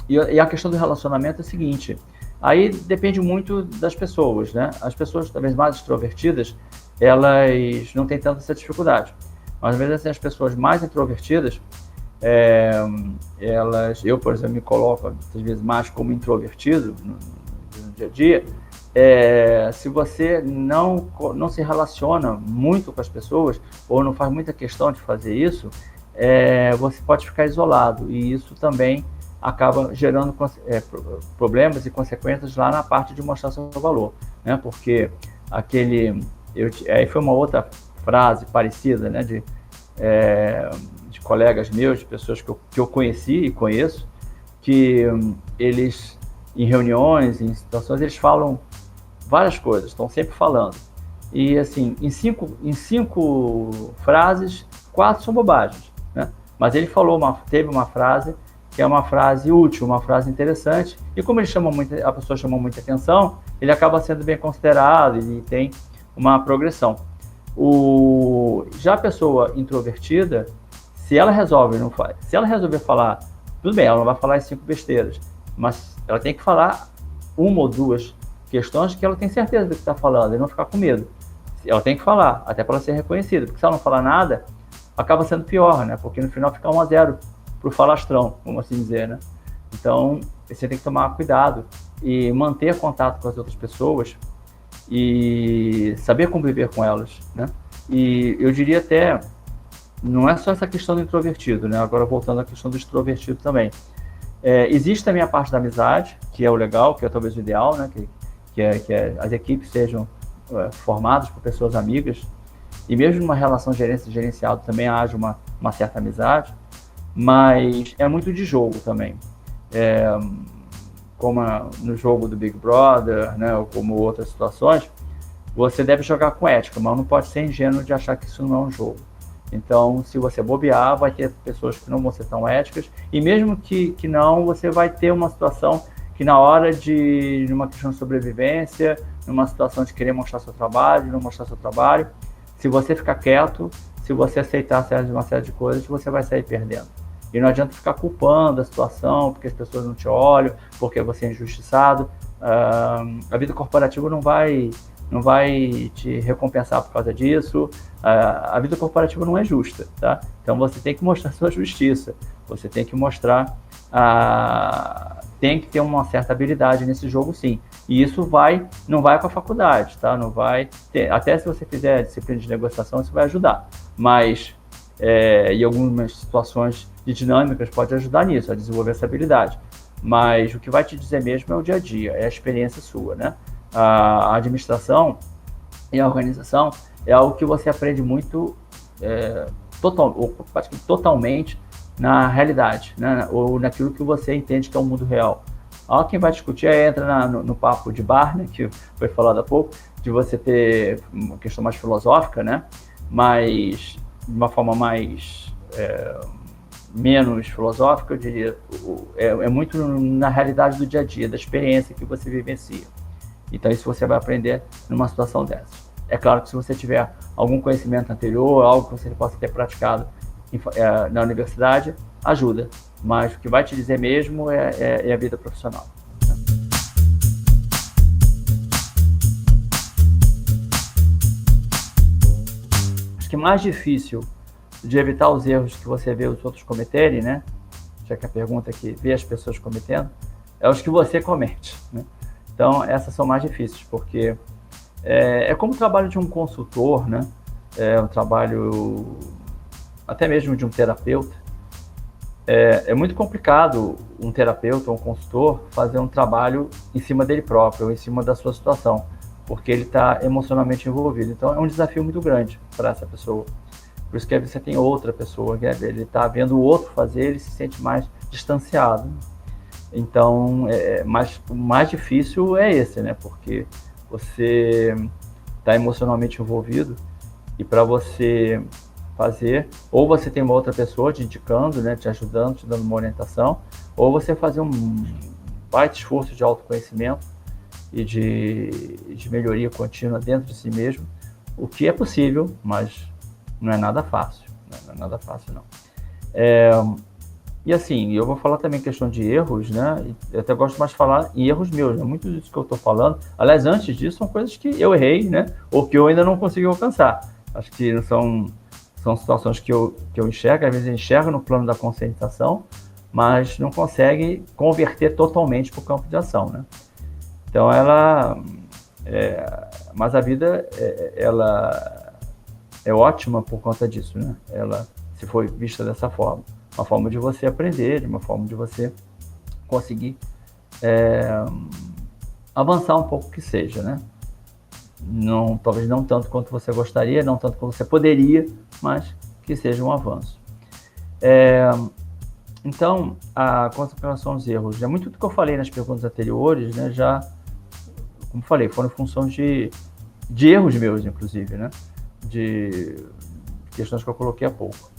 E a questão do relacionamento é a seguinte, aí depende muito das pessoas, né? As pessoas talvez mais extrovertidas, elas não têm tanta essa dificuldade, mas às vezes assim, as pessoas mais introvertidas, eu, por exemplo, me coloco às vezes mais como introvertido no dia a dia. Se você não se relaciona muito com as pessoas ou não faz muita questão de fazer isso, você pode ficar isolado, e isso também acaba gerando problemas e consequências lá na parte de mostrar seu valor, né? Porque aí foi uma outra frase parecida, né? De colegas meus, de pessoas que eu conheci e conheço, que eles, em reuniões, em situações, eles falam várias coisas, estão sempre falando. E assim, em cinco frases, 4 são bobagens, né? Mas ele teve uma frase que é uma frase útil, uma frase interessante, e como a pessoa chamou muita atenção, ele acaba sendo bem considerado e tem uma progressão. Já a pessoa introvertida, se ela resolver falar, tudo bem, ela não vai falar as 5 besteiras, mas ela tem que falar uma ou duas questões que ela tem certeza do que está falando e não ficar com medo. Ela tem que falar, até para ela ser reconhecida, porque se ela não falar nada, acaba sendo pior, né? Porque no final fica 1-0 para o falastrão, vamos assim dizer, né? Então, você tem que tomar cuidado e manter contato com as outras pessoas e saber conviver com elas, né? E eu diria até, não é só essa questão do introvertido, né? Agora voltando à questão do extrovertido também. Existe também a parte da amizade, que é o legal, que é talvez o ideal, né? Que as equipes sejam formadas por pessoas amigas, e mesmo numa relação gerencial também haja uma certa amizade, mas é muito de jogo também. Como no jogo do Big Brother, né, ou como outras situações, você deve jogar com ética, mas não pode ser ingênuo de achar que isso não é um jogo. Então, se você bobear, vai ter pessoas que não vão ser tão éticas, e mesmo que não, você vai ter uma situação que na hora de uma questão de sobrevivência, numa situação de querer mostrar seu trabalho, de não mostrar seu trabalho, se você ficar quieto, se você aceitar uma série de coisas, você vai sair perdendo. E não adianta ficar culpando a situação, porque as pessoas não te olham, porque você é injustiçado. A vida corporativa não vai te recompensar por causa disso. A vida corporativa não é justa, tá? Então você tem que mostrar sua justiça. Você tem que mostrar, tem que ter uma certa habilidade nesse jogo, sim. E isso não vai com a faculdade, tá? Não vai ter, até se você fizer disciplina de negociação, isso vai ajudar. Mas em algumas situações de dinâmicas pode ajudar nisso, a desenvolver essa habilidade. Mas o que vai te dizer mesmo é o dia a dia, é a experiência sua, né? A administração e a organização é algo que você aprende muito, totalmente na realidade, né? Ou naquilo que você entende que é o mundo real. Quem vai discutir entra no papo de bar, né, que foi falado há pouco, de você ter uma questão mais filosófica, né? Mas de uma forma menos filosófica, eu diria, é muito na realidade do dia a dia, da experiência que você vivencia. Então isso você vai aprender numa situação dessas. É claro que se você tiver algum conhecimento anterior, algo que você possa ter praticado na universidade, ajuda. Mas o que vai te dizer mesmo é a vida profissional. Acho que mais difícil de evitar os erros que você vê os outros cometerem, né? Já que a pergunta é que vê as pessoas cometendo, é os que você comete, né? Então, essas são mais difíceis, porque é como o trabalho de um consultor, né? É um trabalho até mesmo de um terapeuta. É muito complicado um terapeuta ou um consultor fazer um trabalho em cima dele próprio, ou em cima da sua situação, porque ele está emocionalmente envolvido. Então, é um desafio muito grande para essa pessoa. Por isso que você tem outra pessoa, que ele está vendo o outro fazer, ele se sente mais distanciado. Então, o mais difícil é esse, né? Porque você está emocionalmente envolvido e para você fazer, ou você tem uma outra pessoa te indicando, né, te ajudando, te dando uma orientação, ou você fazer um baita esforço de autoconhecimento e de melhoria contínua dentro de si mesmo, o que é possível, mas não é nada fácil, não é nada fácil não. E assim, eu vou falar também questão de erros, né? Eu até gosto mais de falar em erros meus, né? Muito disso que eu estou falando. Aliás, antes disso, são coisas que eu errei, né? Ou que eu ainda não consegui alcançar. Acho que são situações que eu enxergo, às vezes eu enxergo no plano da conscientização, mas não consegue converter totalmente para o campo de ação, né? Então, mas a vida, ela é ótima por conta disso, né? Ela se for vista dessa forma. Uma forma de você aprender, uma forma de você conseguir avançar um pouco que seja, né? Não, talvez não tanto quanto você gostaria, não tanto quanto você poderia, mas que seja um avanço. Então, com relação aos erros, muito do que eu falei nas perguntas anteriores, né, já, como falei, foram função de erros meus, inclusive, né, de questões que eu coloquei há pouco.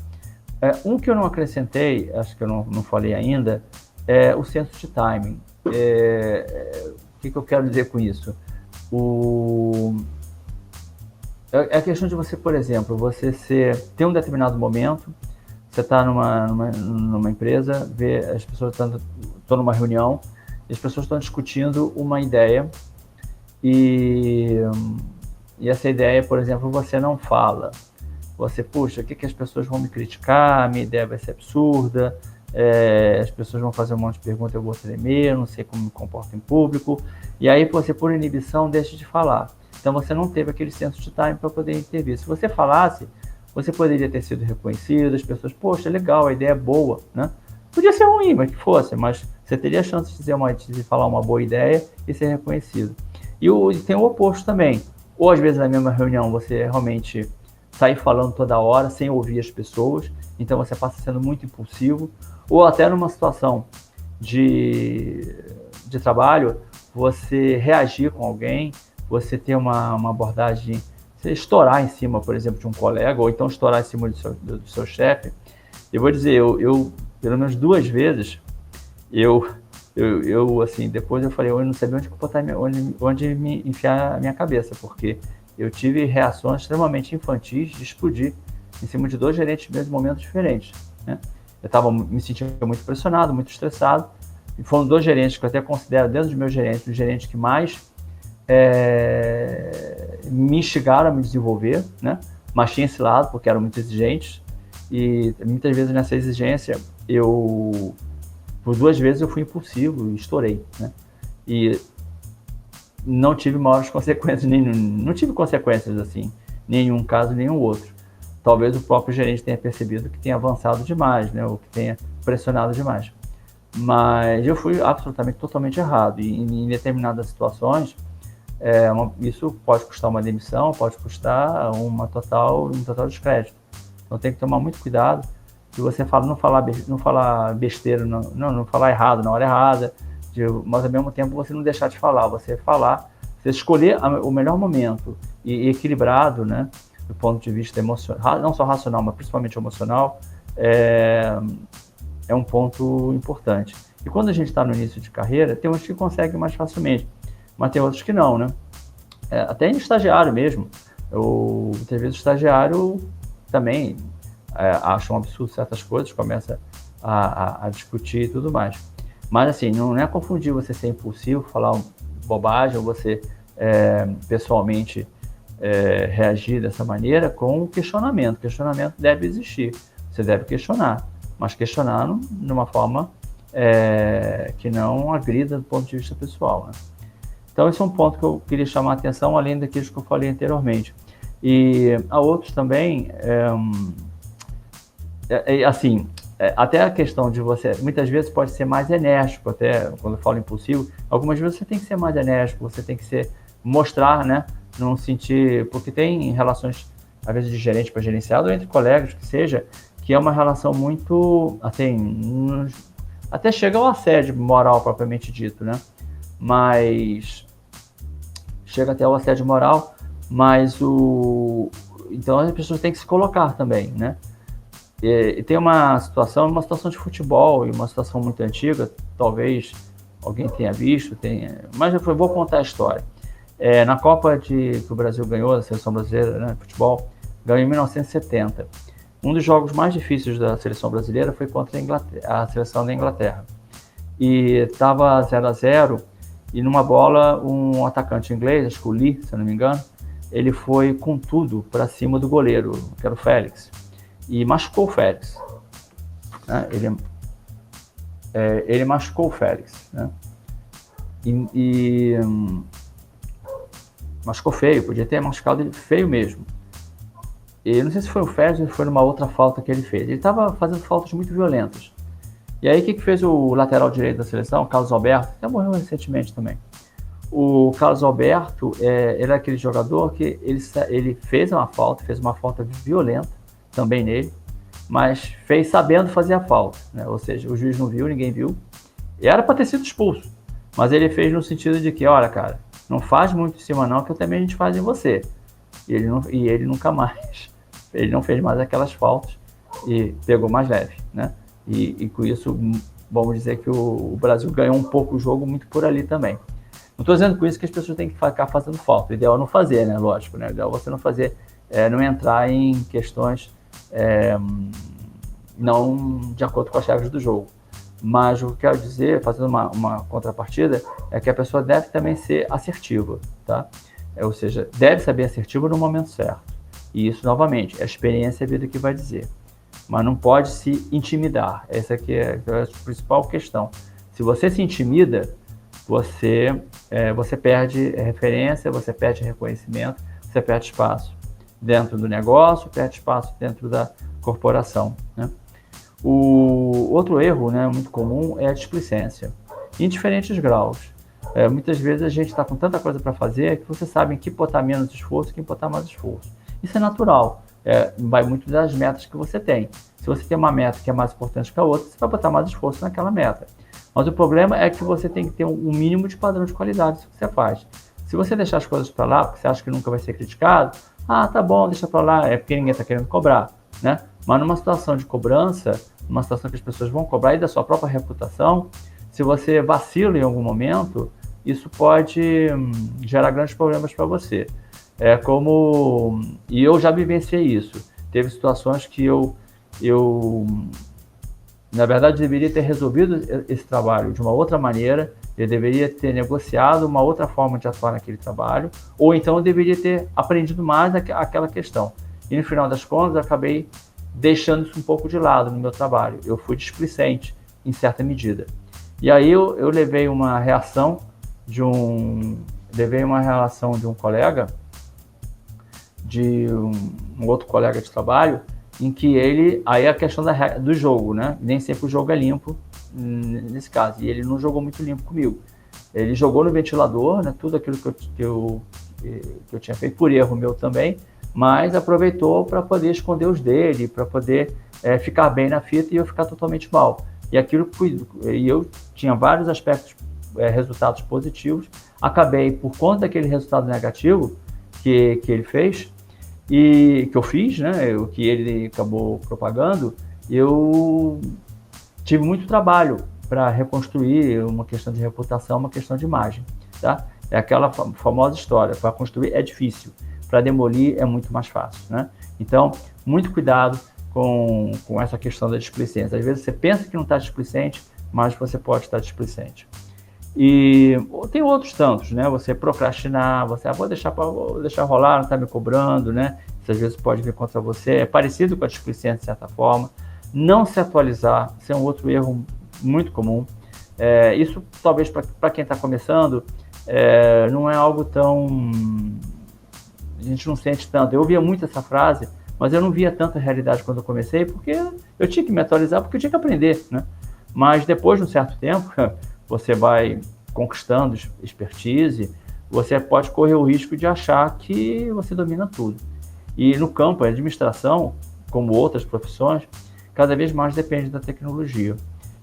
Um que eu não acrescentei, acho que eu não falei ainda, é o senso de timing. O que eu quero dizer com isso? É a questão de você, por exemplo, você ter um determinado momento, você está numa empresa, vê as pessoas estão numa reunião, e as pessoas estão discutindo uma ideia, e essa ideia, por exemplo, você não fala. Você, puxa, o que as pessoas vão me criticar, a minha ideia vai ser absurda, as pessoas vão fazer um monte de perguntas, eu vou tremer, eu não sei como me comporto em público, e aí você, por inibição, deixa de falar. Então você não teve aquele senso de time para poder intervir. Se você falasse, você poderia ter sido reconhecido, as pessoas, poxa, legal, a ideia é boa, né? Podia ser ruim, mas que fosse, mas você teria a chance de falar uma boa ideia e ser reconhecido. E tem o oposto também. Ou às vezes na mesma reunião você realmente sair falando toda hora sem ouvir as pessoas, então você passa sendo muito impulsivo, ou até numa situação de trabalho, você reagir com alguém, você ter uma abordagem, você estourar em cima, por exemplo, de um colega, ou então estourar em cima do seu chefe. Eu vou dizer, eu pelo menos 2 vezes, assim, depois eu falei, eu não sabia onde me enfiar a minha cabeça, porque eu tive reações extremamente infantis de explodir em cima de 2 gerentes em momentos diferentes, né? Eu estava me sentindo muito pressionado, muito estressado, e foram 2 gerentes que eu até considero, dentro dos meus gerentes, os gerentes que mais me instigaram a me desenvolver, né? Mas tinha esse lado, porque eram muito exigentes, e muitas vezes nessa exigência, por 2 vezes eu fui impulsivo e estourei, né? E não tive maiores consequências, não tive consequências assim, nenhum caso, nenhum outro. Talvez o próprio gerente tenha percebido que tenha avançado demais, né? Ou que tenha pressionado demais. Mas eu fui absolutamente, totalmente errado. E em determinadas situações, isso pode custar uma demissão, pode custar um total descrédito. Então tem que tomar muito cuidado de você não falar besteira, não falar errado na hora errada, mas ao mesmo tempo você não deixar de falar, você escolher o melhor momento e equilibrado, né, do ponto de vista emocional, não só racional, mas principalmente emocional, é um ponto importante. E quando a gente está no início de carreira, tem uns que conseguem mais facilmente, mas tem outros que não, né? Até em estagiário mesmo. Muitas vezes o estagiário também acha um absurdo certas coisas, começa a discutir e tudo mais. Mas assim, não é confundir você ser impulsivo, falar bobagem, ou você pessoalmente reagir dessa maneira com o questionamento. O questionamento deve existir, você deve questionar, mas questionar numa forma que não agrida do ponto de vista pessoal, né? Então esse é um ponto que eu queria chamar a atenção, além daqueles que eu falei anteriormente. E há outros também, assim, até a questão de você, muitas vezes pode ser mais enérgico, até quando eu falo impulsivo, algumas vezes você tem que ser mais enérgico, você tem que mostrar, né, não sentir, porque tem relações, às vezes de gerente para gerenciado, ou entre colegas, que seja, que é uma relação muito, assim, até chega ao assédio moral propriamente dito, né, mas chega até ao assédio moral, mas então as pessoas têm que se colocar também, né. E tem uma situação de futebol, e uma situação muito antiga, talvez alguém tenha visto, mas eu vou contar a história. Na Copa que o Brasil ganhou, a seleção brasileira, né, de futebol, ganhou em 1970. Um dos jogos mais difíceis da seleção brasileira foi contra a seleção da Inglaterra. E estava 0-0, e numa bola, um atacante inglês, acho que o Lee, se eu não me engano, ele foi com tudo para cima do goleiro, que era o Félix, e machucou o Félix. Né? Ele machucou o Félix, né? Machucou feio, podia ter machucado ele feio mesmo. E não sei se foi o Fred ou foi numa outra falta que ele fez. Ele estava fazendo faltas muito violentas. E aí, o que fez o lateral direito da seleção, Carlos Alberto, até morreu recentemente também. O Carlos Alberto, ele é aquele jogador que ele fez uma falta violenta também nele, mas fez sabendo fazer a falta, né? Ou seja, o juiz não viu, ninguém viu, e era para ter sido expulso, mas ele fez no sentido de que, olha, cara, não faz muito em cima não, que eu também a gente faz em você. E ele nunca mais, ele não fez mais aquelas faltas e pegou mais leve, né? E com isso, vamos dizer que o Brasil ganhou um pouco o jogo muito por ali também. Não estou dizendo com isso que as pessoas têm que ficar fazendo falta. O ideal é não fazer, né? Lógico, né? O ideal é você não fazer, não entrar em questões não de acordo com as regras do jogo. Mas o que eu quero dizer, fazendo uma contrapartida, é que a pessoa deve também ser assertiva, tá? Ou seja, deve saber assertiva no momento certo. E isso, novamente, é a experiência e a vida que vai dizer. Mas não pode se intimidar. Essa aqui é a principal questão. Se você se intimida, você perde referência, você perde reconhecimento, você perde espaço dentro do negócio, perde espaço dentro da corporação, né? O outro erro, né, muito comum é a displicência, em diferentes graus. Muitas vezes a gente está com tanta coisa para fazer que você sabe em que botar menos esforço e em que botar mais esforço. Isso é natural, vai muito das metas que você tem. Se você tem uma meta que é mais importante que a outra, você vai botar mais esforço naquela meta. Mas o problema é que você tem que ter um mínimo de padrão de qualidade no que você faz. Se você deixar as coisas para lá, porque você acha que nunca vai ser criticado, tá bom, deixa para lá, é porque ninguém está querendo cobrar, né? Mas numa situação de cobrança, numa situação que as pessoas vão cobrar e da sua própria reputação, se você vacila em algum momento, isso pode gerar grandes problemas para você. E eu já vivenciei isso. Teve situações que eu na verdade, deveria ter resolvido esse trabalho de uma outra maneira, eu deveria ter negociado uma outra forma de atuar naquele trabalho, ou então eu deveria ter aprendido mais aquela questão. E no final das contas, eu acabei deixando isso um pouco de lado no meu trabalho. Eu fui displicente, em certa medida. E aí eu levei uma reação de um colega, de um outro colega de trabalho, em que aí a questão do jogo, né? Nem sempre o jogo é limpo nesse caso, e ele não jogou muito limpo comigo. Ele jogou no ventilador, né? Tudo aquilo que eu tinha feito por erro meu também, mas aproveitou para poder esconder os dele, para poder ficar bem na fita e eu ficar totalmente mal. E eu tinha vários aspectos, resultados positivos, acabei por conta daquele resultado negativo que ele fez, e que eu fiz, né, o que ele acabou propagando, eu tive muito trabalho para reconstruir uma questão de reputação, uma questão de imagem, tá? É aquela famosa história, para construir é difícil, para demolir é muito mais fácil, né? Então, muito cuidado com essa questão da displicência. Às vezes você pensa que não está displicente, mas você pode estar displicente. E tem outros tantos, né? Você procrastinar, vou deixar rolar, não está me cobrando, né? Isso às vezes pode vir contra você. É parecido com a displicência, de certa forma. Não se atualizar, isso é um outro erro muito comum. Isso, talvez, para quem está começando, não é algo tão... A gente não sente tanto. Eu ouvia muito essa frase, mas eu não via tanta realidade quando eu comecei, porque eu tinha que me atualizar, porque eu tinha que aprender, né? Mas depois de um certo tempo... você vai conquistando expertise, você pode correr o risco de achar que você domina tudo. E no campo, a administração, como outras profissões, cada vez mais depende da tecnologia.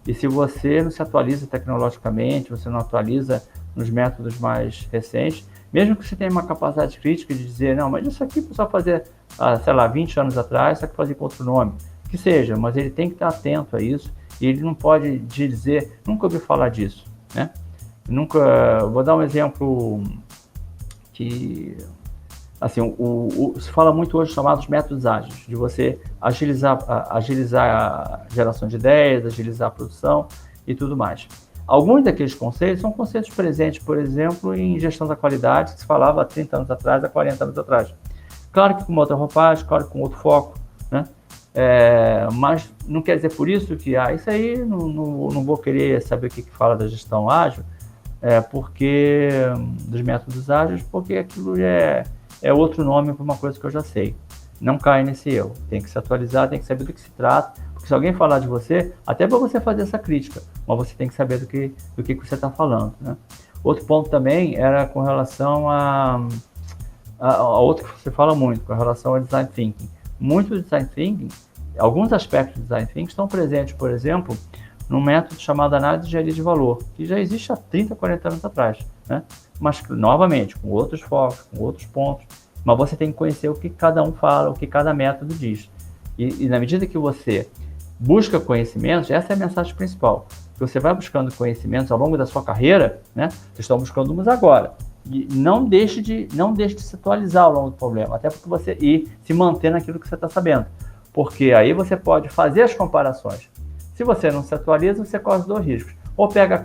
E se você não se atualiza tecnologicamente, você não atualiza nos métodos mais recentes, mesmo que você tenha uma capacidade crítica de dizer, não, mas isso aqui o pessoal fazia, 20 anos atrás, só que fazia com outro nome, que seja, mas ele tem que estar atento a isso. E ele não pode dizer, nunca ouvi falar disso, né? Vou dar um exemplo que, assim, se fala muito hoje chamados métodos ágeis, de você agilizar a geração de ideias, agilizar a produção e tudo mais. Alguns daqueles conceitos são conceitos presentes, por exemplo, em gestão da qualidade, que se falava há 30 anos atrás, há 40 anos atrás. Claro que com outra roupagem, claro que com outro foco, né? Mas não quer dizer por isso que isso aí não vou querer saber o que fala da gestão ágil, porque dos métodos ágeis, porque aquilo é outro nome para uma coisa que eu já sei. não cai nesse erro. Tem que se atualizar, tem que saber do que se trata, porque se alguém falar de você, até para você fazer essa crítica, mas você tem que saber do que você está falando, né? Outro ponto também era com relação a outro que você fala muito, com relação ao design thinking. Muito do design thinking, alguns aspectos do design thinking estão presentes, por exemplo, num método chamado análise de engenharia de valor, que já existe há 30, 40 anos atrás, né? Mas, novamente, com outros focos, com outros pontos, mas você tem que conhecer o que cada um fala, o que cada método diz. E na medida que você busca conhecimentos, essa é a mensagem principal. Se você vai buscando conhecimentos ao longo da sua carreira, né? Vocês estão buscando uns agora. E não deixe de se atualizar ao longo do problema, até porque você se manter naquilo que você está sabendo. Porque aí você pode fazer as comparações. Se você não se atualiza, você corre 2 riscos. Ou pega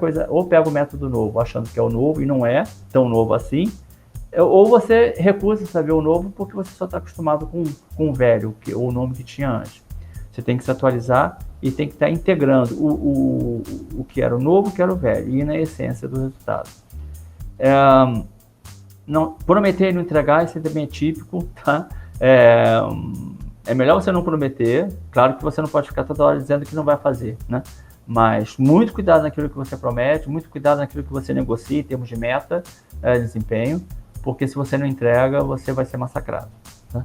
o método novo, achando que é o novo e não é tão novo assim, ou você recusa saber o novo porque você só está acostumado com o velho, ou o nome que tinha antes. Você tem que se atualizar e tem que estar integrando o que era o novo, o que era o velho, e ir na essência do resultado. Não, prometer e não entregar, isso também é típico, tá? É melhor você não prometer, claro que você não pode ficar toda hora dizendo que não vai fazer, né? Mas muito cuidado naquilo que você promete, muito cuidado naquilo que você negocia em termos de meta, desempenho, porque se você não entrega, você vai ser massacrado, tá?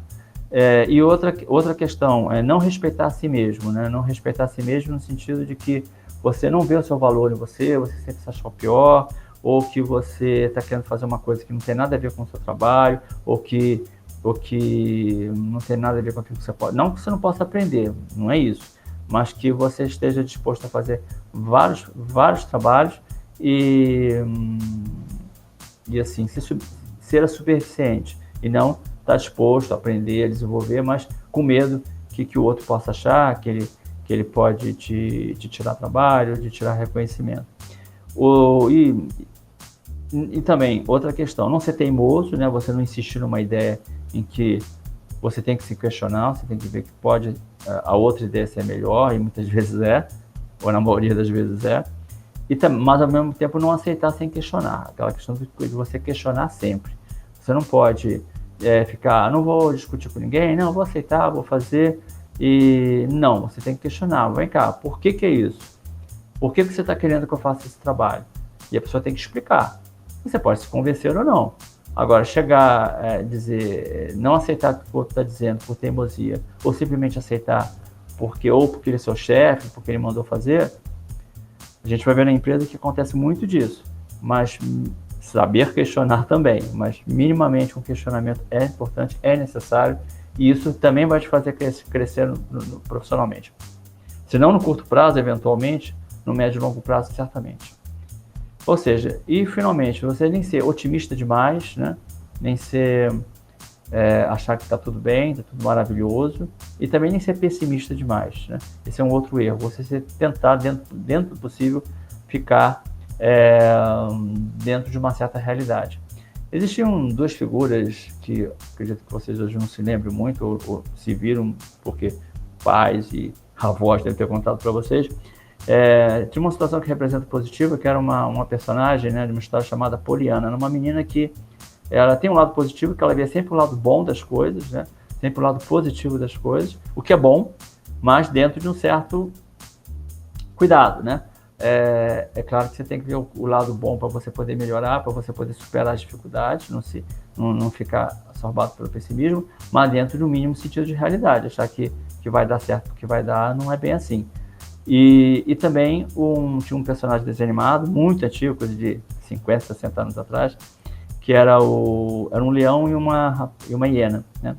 E outra questão é não respeitar a si mesmo, né? Não respeitar a si mesmo no sentido de que você não vê o seu valor em você sempre se acha o pior, ou que você está querendo fazer uma coisa que não tem nada a ver com o seu trabalho, ou que não tem nada a ver com aquilo que você pode. Não que você não possa aprender, não é isso, mas que você esteja disposto a fazer vários trabalhos e assim, ser suficiente e não estar disposto a aprender, a desenvolver, mas com medo que o outro possa achar, que ele pode te tirar trabalho, de tirar reconhecimento. E também, outra questão, não ser teimoso, né? Você não insistir numa ideia em que você tem que se questionar, você tem que ver que pode a outra ideia ser melhor, e muitas vezes ou na maioria das vezes mas ao mesmo tempo não aceitar sem questionar, aquela questão de você questionar sempre. Você não pode ficar, não vou discutir com ninguém, não, vou aceitar, vou fazer, e não, você tem que questionar, vem cá, por que é isso? Por que você está querendo que eu faça esse trabalho? E a pessoa tem que explicar. Você pode se convencer ou não. Agora, chegar, dizer, não aceitar o que o outro está dizendo por teimosia, ou simplesmente aceitar porque ele é seu chefe, porque ele mandou fazer, a gente vai ver na empresa que acontece muito disso. Mas saber questionar também, mas minimamente um questionamento é importante, é necessário, e isso também vai te fazer crescer profissionalmente. Se não no curto prazo, eventualmente, no médio e longo prazo, certamente. Ou seja, e finalmente, você nem ser otimista demais, né? Nem ser achar que está tudo bem, está tudo maravilhoso, e também nem ser pessimista demais, né? Esse é um outro erro, você tentar, dentro do possível, ficar dentro de uma certa realidade. Existiam 2 figuras que acredito que vocês hoje não se lembram muito, ou se viram, porque pais e avós devem ter contado para vocês. Tinha uma situação que representa positiva, que era uma personagem, né, de uma história chamada Poliana, uma menina que ela tem um lado positivo, que ela vê sempre o lado bom das coisas, né, sempre o lado positivo das coisas, o que é bom, mas dentro de um certo cuidado, né? É claro que você tem que ver o lado bom para você poder melhorar, para você poder superar as dificuldades, não ficar assorbado pelo pessimismo, mas dentro do mínimo sentido de realidade, achar que vai dar certo, que vai dar, não é bem assim. E também tinha um personagem desanimado, muito antigo, coisa de 50, 60 anos atrás, que era um leão e uma hiena, né?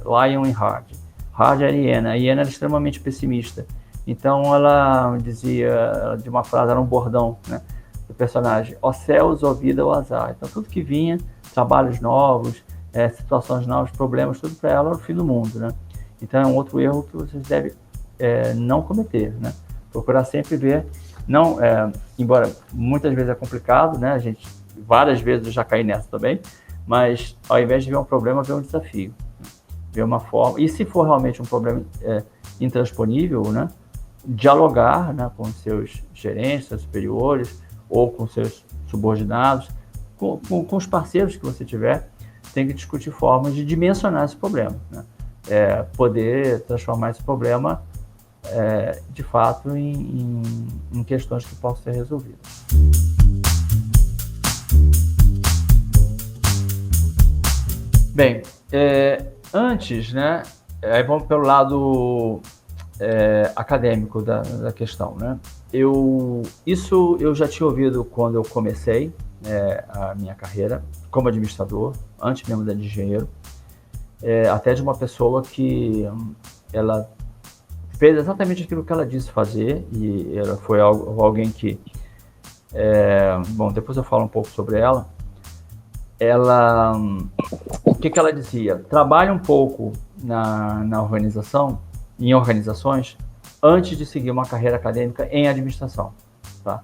Lion e Hard. Hard era hiena, a hiena era extremamente pessimista. Então ela dizia, de uma frase, era um bordão, né, do personagem: ó céus, ó vida, ó azar. Então tudo que vinha, trabalhos novos, situações novas, problemas, tudo para ela era o fim do mundo, né? Então é um outro erro que vocês devem não cometer, né? Procurar sempre ver, embora muitas vezes é complicado, né? A gente, várias vezes eu já caí nessa também, mas ao invés de ver um problema, ver um desafio, né? Ver uma forma, e se for realmente um problema intransponível, né? Dialogar, né, com seus gerentes, seus superiores, ou com seus subordinados, com os parceiros que você tiver, tem que discutir formas de dimensionar esse problema, né? poder transformar esse problema, de fato, em questões que possam ser resolvidas. Bem, antes, né, aí vamos pelo lado acadêmico da questão, né? Isso eu já tinha ouvido quando eu comecei a minha carreira como administrador, antes mesmo de engenheiro, até de uma pessoa que ela fez exatamente aquilo que ela disse fazer, e ela foi alguém que, bom, depois eu falo um pouco sobre ela. O que ela dizia? Trabalhe um pouco na organização, em organizações, antes de seguir uma carreira acadêmica em administração, tá?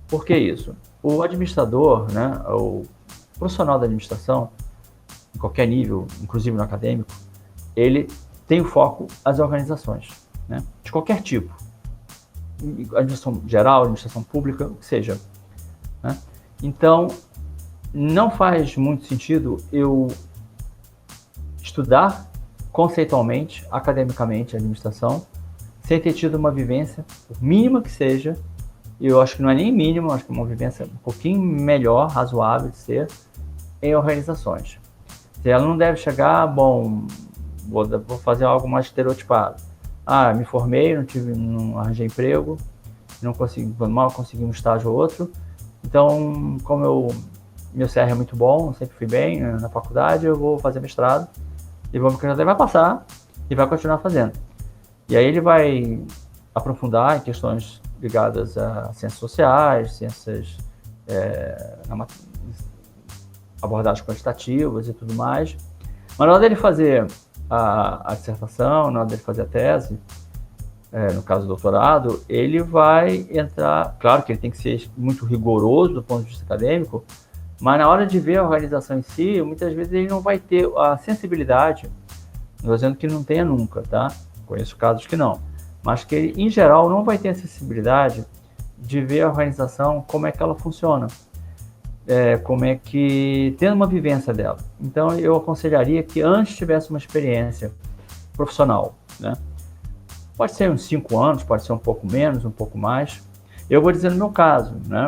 Por que isso? O administrador, né, o profissional da administração, em qualquer nível, inclusive no acadêmico, ele tem o foco às organizações, né, de qualquer tipo, administração geral, administração pública, o que seja, né? Então, não faz muito sentido eu estudar conceitualmente, academicamente, a administração, sem ter tido uma vivência, mínima que seja, e eu acho que não é nem mínima, acho que é uma vivência um pouquinho melhor, razoável de ser, em organizações. Ela não deve chegar, bom, vou fazer algo mais estereotipado. Me formei, não arranjei emprego, mal consegui um estágio ou outro, então, como meu CR é muito bom, sempre fui bem na faculdade, eu vou fazer mestrado, e vai passar, e vai continuar fazendo. E aí ele vai aprofundar em questões ligadas a ciências sociais, ciências, abordagens quantitativas e tudo mais. Mas na hora dele fazer a dissertação, na hora dele fazer a tese, no caso do doutorado, ele vai entrar, claro que ele tem que ser muito rigoroso do ponto de vista acadêmico, mas na hora de ver a organização em si, muitas vezes ele não vai ter a sensibilidade, não estou dizendo que não tenha nunca, tá? Conheço casos que não, mas que ele, em geral, não vai ter a sensibilidade de ver a organização, como é que ela funciona, como é que, tendo uma vivência dela. Então, eu aconselharia que antes tivesse uma experiência profissional, né? Pode ser uns 5 anos, pode ser um pouco menos, um pouco mais. Eu vou dizer no meu caso, né?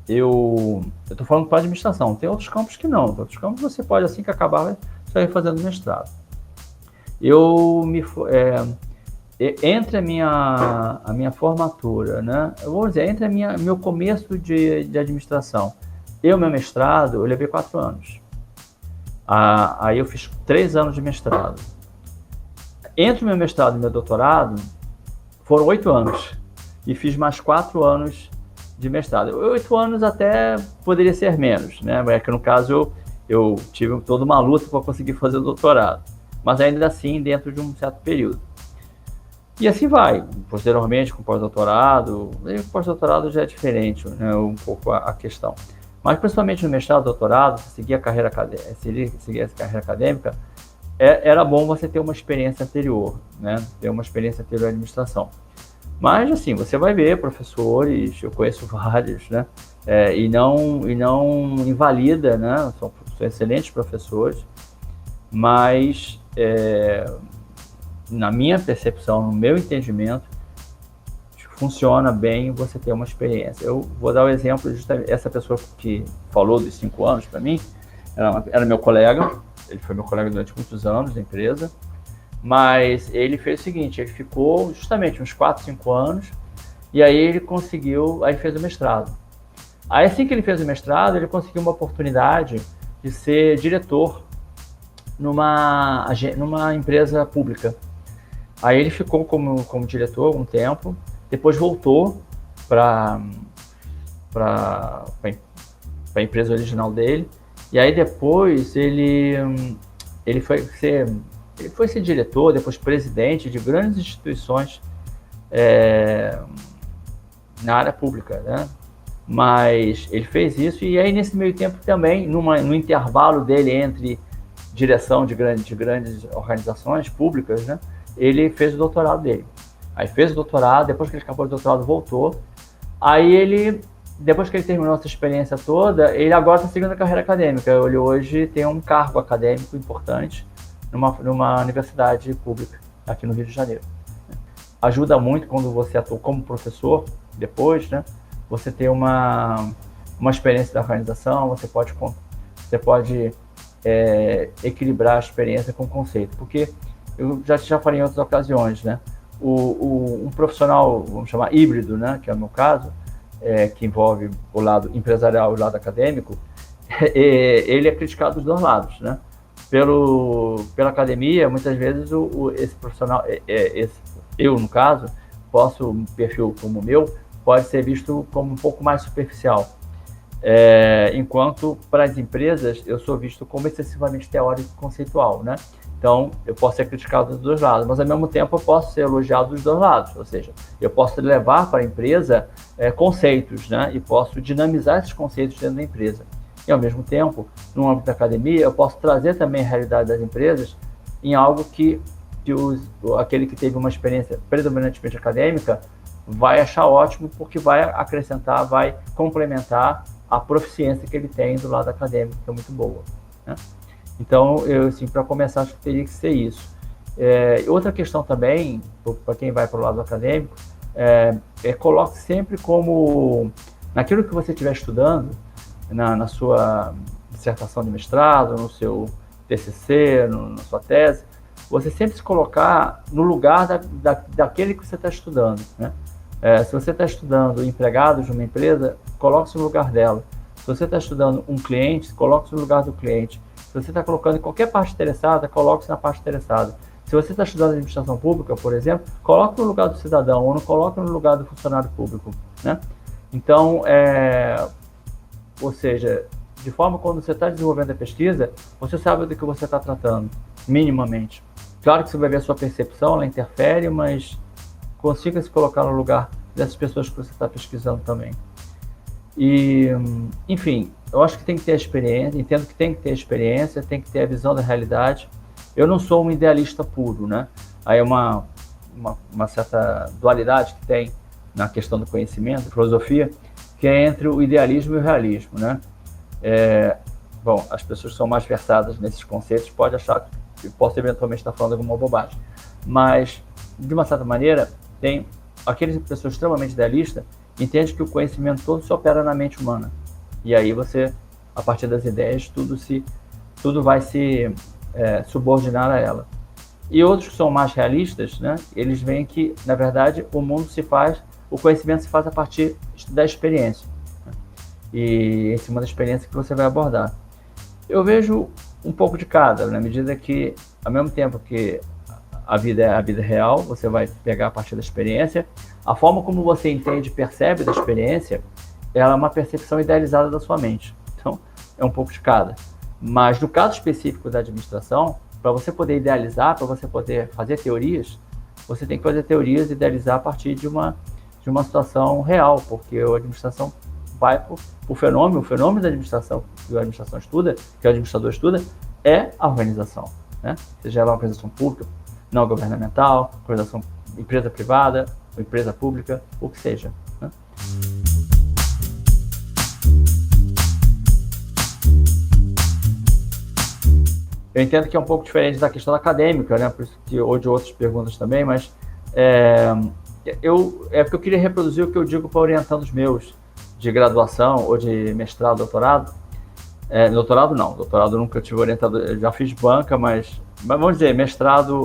Eu estou falando para a administração, tem outros campos que não, outros campos você pode, assim que acabar, sair fazendo mestrado. Entre a minha formatura, né? Eu vou dizer, entre meu começo de administração e o meu mestrado, eu levei 4 anos. Aí eu fiz 3 anos de mestrado. Entre o meu mestrado e meu doutorado, foram 8 anos. E fiz mais 4 anos de mestrado. 8 anos até poderia ser menos, né? É que no caso eu tive toda uma luta para conseguir fazer o doutorado. Mas ainda assim dentro de um certo período. E assim vai, posteriormente com pós-doutorado, e pós-doutorado já é diferente, né, um pouco a questão. Mas principalmente no mestrado, doutorado, se seguir essa carreira acadêmica, era bom você ter uma experiência anterior, né, ter uma experiência anterior à administração. Mas assim, você vai ver professores, eu conheço vários, né, e não invalida, né, são excelentes professores, mas na minha percepção, no meu entendimento, funciona bem você ter uma experiência. Eu vou dar o exemplo de essa pessoa que falou dos 5 anos para mim, era meu colega, ele foi meu colega durante muitos anos na empresa, mas ele fez o seguinte, ele ficou justamente uns 4, 5 anos, e aí ele fez o mestrado. Aí assim que ele fez o mestrado, ele conseguiu uma oportunidade de ser diretor numa empresa pública. Aí ele ficou como diretor algum tempo, depois voltou para a empresa original dele, e aí depois ele foi ser diretor, depois presidente de grandes instituições na área pública, né? Mas ele fez isso, e aí nesse meio tempo também, no intervalo dele entre direção de grandes organizações públicas, né? Ele fez o doutorado dele. Aí fez o doutorado, depois que ele acabou o doutorado, voltou. Aí depois que ele terminou essa experiência toda, ele agora está seguindo a carreira acadêmica. Ele hoje tem um cargo acadêmico importante numa universidade pública aqui no Rio de Janeiro. Ajuda muito quando você atua como professor, depois, né? Você ter uma experiência da organização, você pode equilibrar a experiência com o conceito, porque eu já falei em outras ocasiões, né? Um profissional, vamos chamar híbrido, né? Que é o meu caso, que envolve o lado empresarial e o lado acadêmico, ele é criticado dos dois lados, né? Pela academia, muitas vezes esse profissional, eu no caso, um perfil como o meu, pode ser visto como um pouco mais superficial. Enquanto para as empresas eu sou visto como excessivamente teórico e conceitual, né? Então eu posso ser criticado dos dois lados, mas ao mesmo tempo eu posso ser elogiado dos dois lados, ou seja, eu posso levar para a empresa conceitos, né? E posso dinamizar esses conceitos dentro da empresa. E ao mesmo tempo, no âmbito da academia, eu posso trazer também a realidade das empresas em algo que aquele que teve uma experiência predominantemente acadêmica vai achar ótimo, porque vai acrescentar, vai complementar a proficiência que ele tem do lado acadêmico, que é muito boa, né? Então, assim, para começar, acho que teria que ser isso. Outra questão também, para quem vai para o lado acadêmico, coloque sempre como, naquilo que você estiver estudando, na sua dissertação de mestrado, no seu TCC, na sua tese, você sempre se colocar no lugar daquele que você está estudando, né? Se você está estudando empregados de uma empresa, coloque-se no lugar dela. Se você está estudando um cliente, coloque-se no lugar do cliente. Se você está colocando em qualquer parte interessada, coloque-se na parte interessada. Se você está estudando administração pública, por exemplo, coloque no lugar do cidadão ou não coloque no lugar do funcionário público, né? Então, ou seja, de forma quando você está desenvolvendo a pesquisa, você sabe do que você está tratando, minimamente. Claro que você vai ver a sua percepção, ela interfere, mas consiga se colocar no lugar dessas pessoas que você está pesquisando também. E, enfim, eu acho que tem que ter experiência, entendo que tem que ter experiência, tem que ter a visão da realidade. Eu não sou um idealista puro, né? Aí é uma certa dualidade que tem na questão do conhecimento, filosofia, que é entre o idealismo e o realismo, né? Bom, as pessoas que são mais versadas nesses conceitos podem achar que posso eventualmente estar falando alguma bobagem, mas, de uma certa maneira, tem aquelas pessoas extremamente idealistas entende que o conhecimento todo se opera na mente humana. E aí você, a partir das ideias, tudo vai se subordinar a ela. E outros que são mais realistas, né, eles veem que, na verdade, o conhecimento se faz a partir da experiência, né, e em cima da experiência que você vai abordar. Eu vejo um pouco de cada, na medida que, ao mesmo tempo que a vida é a vida real, você vai pegar a partir da experiência, a forma como você entende e percebe da experiência, ela é uma percepção idealizada da sua mente. Então, é um pouco de cada. Mas no caso específico da administração, para você poder idealizar, para você poder fazer teorias, você tem que fazer teorias e idealizar a partir de uma situação real, porque a administração vai por o fenômeno da administração, que a administração estuda, que o administrador estuda, é a organização, né? Seja ela uma organização pública, não governamental, organização empresa privada, empresa pública, o que seja, né? Eu entendo que é um pouco diferente da questão acadêmica, né? Por isso que, ou de outras perguntas também, mas porque eu queria reproduzir o que eu digo para orientandos meus de graduação ou de mestrado, doutorado. Doutorado não, doutorado nunca tive orientado, eu já fiz banca, mas vamos dizer, mestrado,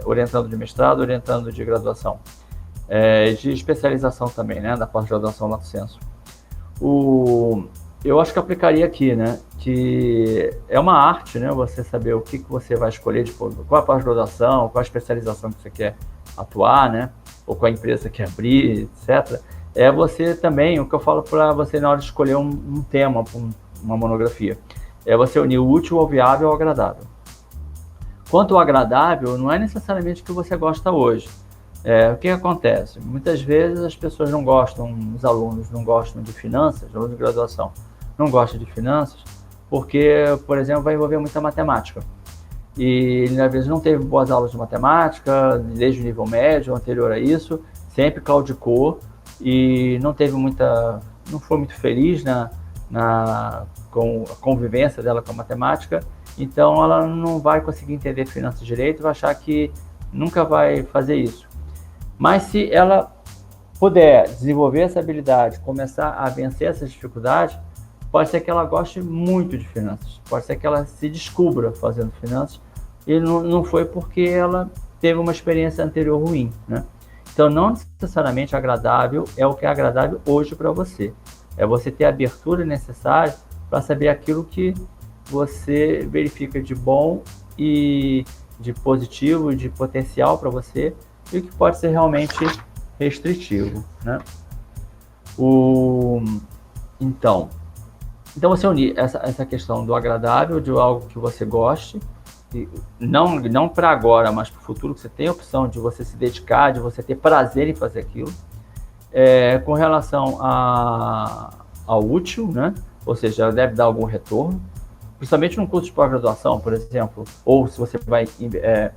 orientando de mestrado, orientando de graduação. De especialização também, né? Da pós-graduação lato sensu. Eu acho que aplicaria aqui, né? Que é uma arte, né? Você saber o que você vai escolher, qual a pós-graduação, qual a especialização que você quer atuar, né? Ou qual a empresa que quer abrir, etc. É você também, o que eu falo para você na hora de escolher um tema, uma monografia, é você unir o útil ao viável ao agradável. Quanto ao agradável, não é necessariamente o que você gosta hoje. O que acontece? Muitas vezes as pessoas não gostam, os alunos não gostam de finanças, alunos de graduação não gostam de finanças, porque, por exemplo, vai envolver muita matemática. E ele, às vezes, não teve boas aulas de matemática, desde o nível médio, anterior a isso, sempre claudicou e não foi muito feliz com a convivência dela com a matemática, então ela não vai conseguir entender finanças direito, vai achar que nunca vai fazer isso. Mas se ela puder desenvolver essa habilidade, começar a vencer essas dificuldades, pode ser que ela goste muito de finanças, pode ser que ela se descubra fazendo finanças, e não foi porque ela teve uma experiência anterior ruim, né? Então, não necessariamente agradável é o que é agradável hoje para você. É você ter a abertura necessária para saber aquilo que você verifica de bom e de positivo, de potencial para você, e o que pode ser realmente restritivo, né? Então você unir essa questão do agradável, de algo que você goste, e não para agora, mas para o futuro, que você tem a opção de você se dedicar, de você ter prazer em fazer aquilo, com relação ao útil, né? Ou seja, ela deve dar algum retorno, principalmente num curso de pós-graduação, por exemplo, ou se você vai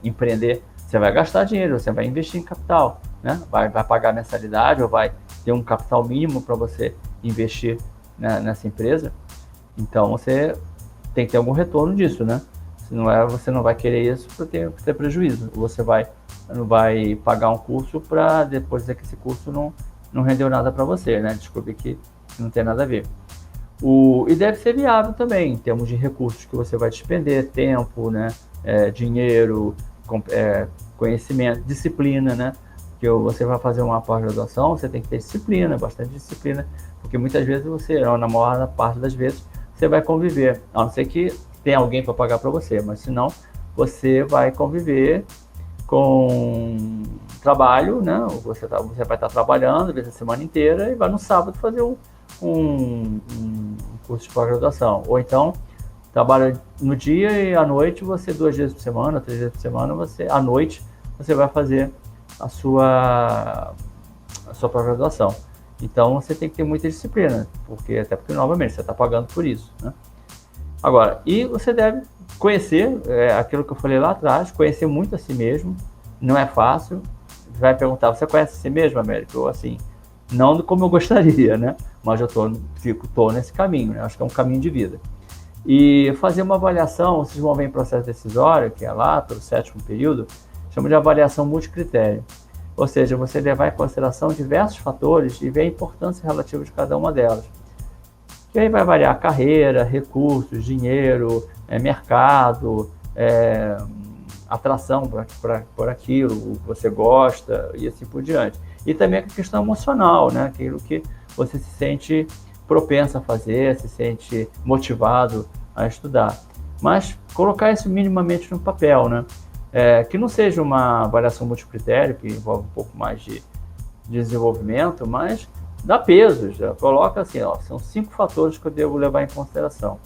empreender, você vai gastar dinheiro, você vai investir em capital, né? Vai pagar mensalidade ou vai ter um capital mínimo para você investir, né, nessa empresa. Então você tem que ter algum retorno disso, né? Você não vai querer isso para ter prejuízo. Você vai pagar um curso para depois dizer que esse curso não rendeu nada para você, né? Descobrir que não tem nada a ver. E deve ser viável também, em termos de recursos que você vai despender, tempo, né? Dinheiro, conhecimento, disciplina, né? Que você vai fazer uma pós-graduação, você tem que ter disciplina, bastante disciplina, porque muitas vezes na maior parte das vezes, você vai conviver, a não ser que tenha alguém para pagar para você, mas senão você vai conviver com trabalho, né? Você vai estar trabalhando, às vezes a semana inteira, e vai no sábado fazer um curso de pós-graduação. Ou então, trabalha no dia e à noite, 2 vezes por semana, 3 vezes por semana, à noite, você vai fazer a sua pós-graduação. Então, você tem que ter muita disciplina, até porque, novamente, você está pagando por isso, né? Agora, e você deve conhecer, aquilo que eu falei lá atrás, conhecer muito a si mesmo, não é fácil. Você vai perguntar, você conhece a si mesmo, Américo? Ou assim, não como eu gostaria, né? Mas eu estou nesse caminho, né? Acho que é um caminho de vida. E fazer uma avaliação, vocês vão ver em processo decisório, que é lá pelo 7º período, chama de avaliação multicritério. Ou seja, você levar em consideração diversos fatores e ver a importância relativa de cada uma delas. E aí vai variar carreira, recursos, dinheiro, mercado, atração por aquilo que você gosta e assim por diante. E também a questão emocional, né? Aquilo que você se sente propenso a fazer, se sente motivado a estudar. Mas colocar isso minimamente no papel, né? Que não seja uma avaliação multicritério, que envolve um pouco mais de desenvolvimento, mas dá peso, já coloca assim, são 5 fatores que eu devo levar em consideração.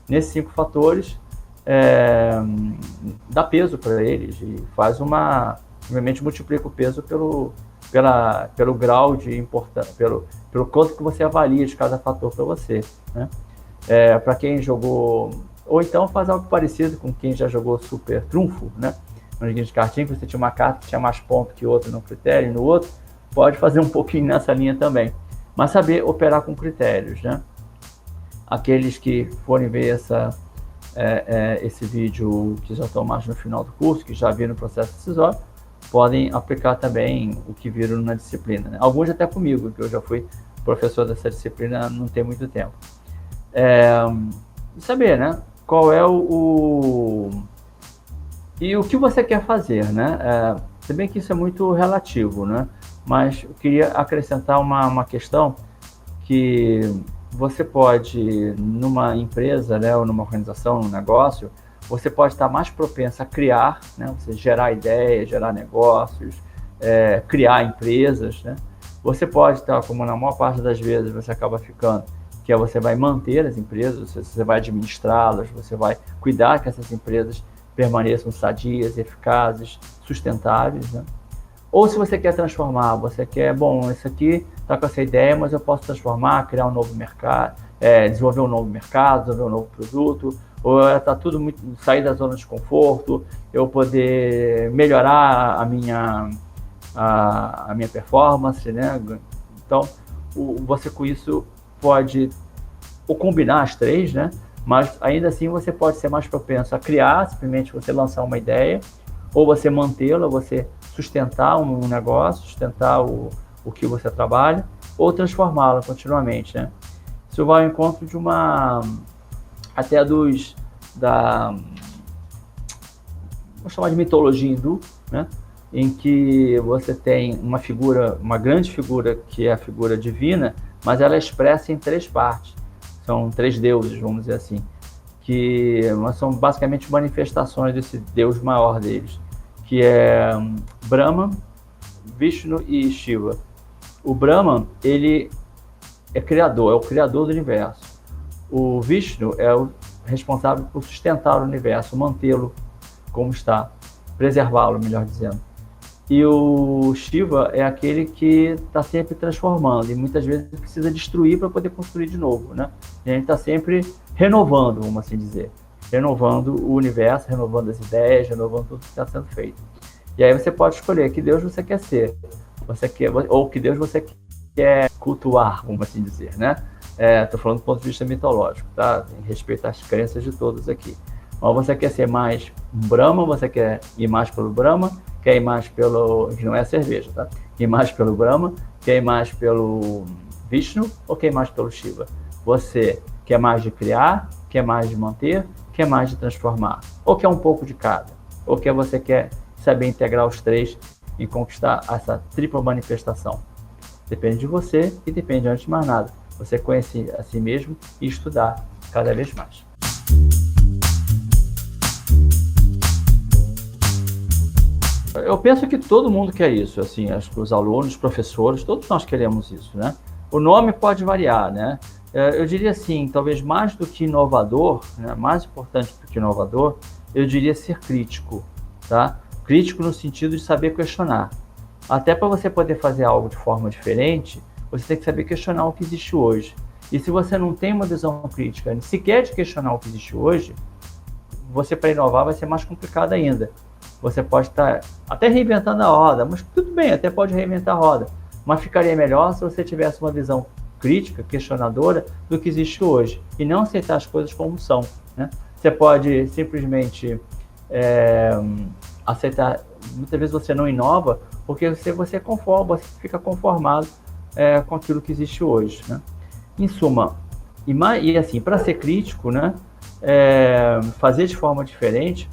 Nesses 5 fatores, dá peso para eles e obviamente multiplica o peso pelo grau de importância, pelo quanto que você avalia de cada fator para você, né? Para quem jogou, ou então faz algo parecido com quem já jogou Super Trunfo, né? No joguinho de cartinha, que você tinha uma carta que tinha mais pontos que outra no critério e no outro, pode fazer um pouquinho nessa linha também. Mas saber operar com critérios, né? Aqueles que forem ver esse vídeo, que já estão mais no final do curso, que já viram o processo decisório, podem aplicar também o que viram na disciplina, né? Alguns até comigo, que eu já fui professor dessa disciplina não tem muito tempo. Saber, né? Qual é e o que você quer fazer, né? Se bem que isso é muito relativo, né? Mas eu queria acrescentar uma questão que você pode, numa empresa, né, ou numa organização, num negócio, você pode estar mais propenso a criar, né, você gerar ideias, gerar negócios, criar empresas, né? Você pode estar, como na maior parte das vezes você acaba ficando, que você vai manter as empresas, você vai administrá-las, você vai cuidar que essas empresas permaneçam sadias, eficazes, sustentáveis, né? Ou se você quer transformar, você quer, isso aqui está com essa ideia, mas eu posso transformar, criar um novo mercado, desenvolver um novo mercado, desenvolver um novo produto, ou está tudo sair da zona de conforto, eu poder melhorar a minha performance, né? Então, você com isso pode ou combinar as 3, né? mas ainda assim você pode ser mais propenso a criar, simplesmente você lançar uma ideia, ou você mantê-la, você sustentar um negócio, sustentar o que você trabalha, ou transformá-la continuamente, né? Isso vai ao encontro de até vamos chamar de mitologia hindu, né? Em que você tem uma grande figura, que é a figura divina, mas ela é expressa em 3 partes. São 3 deuses, vamos dizer assim, que são basicamente manifestações desse Deus maior deles, que é Brahma, Vishnu e Shiva. O Brahma, ele é o criador do universo. O Vishnu é o responsável por sustentar o universo, mantê-lo como está, preservá-lo, melhor dizendo. E o Shiva é aquele que está sempre transformando, e muitas vezes precisa destruir para poder construir de novo, né? E a gente está sempre renovando, vamos assim dizer, renovando o universo, renovando as ideias, renovando tudo que está sendo feito. E aí você pode escolher que Deus você quer ser, ou que Deus você quer cultuar, vamos assim dizer, né? Estou falando do ponto de vista mitológico, tá? Em respeito às crenças de todos aqui. Mas você quer ser mais Brahma, você quer ir mais pelo Brahma, quer ir mais pelo... que não é a cerveja, tá? Ir mais pelo Brahma, quer ir mais pelo Vishnu ou quer ir mais pelo Shiva? Você quer mais de criar, quer mais de manter, quer mais de transformar? Ou quer um pouco de cada? Ou você quer saber integrar os 3 e conquistar essa tripla manifestação? Depende de você e depende, antes de mais nada, você conhecer a si mesmo e estudar cada vez mais. Eu penso que todo mundo quer isso, assim, os alunos, os professores, todos nós queremos isso, né? O nome pode variar, né? Eu diria assim, talvez mais do que inovador, né? Mais importante do que inovador, eu diria ser crítico, tá? Crítico no sentido de saber questionar. Até para você poder fazer algo de forma diferente, você tem que saber questionar o que existe hoje. E se você não tem uma visão crítica, sequer de questionar o que existe hoje, você para inovar vai ser mais complicado ainda. Você pode estar até reinventando a roda, mas tudo bem, até pode reinventar a roda, mas ficaria melhor se você tivesse uma visão crítica, questionadora do que existe hoje, e não aceitar as coisas como são, né? Você pode simplesmente aceitar, muitas vezes você não inova, porque você conforma, você fica conformado com aquilo que existe hoje, né? Em suma, e assim, para ser crítico, né, fazer de forma diferente,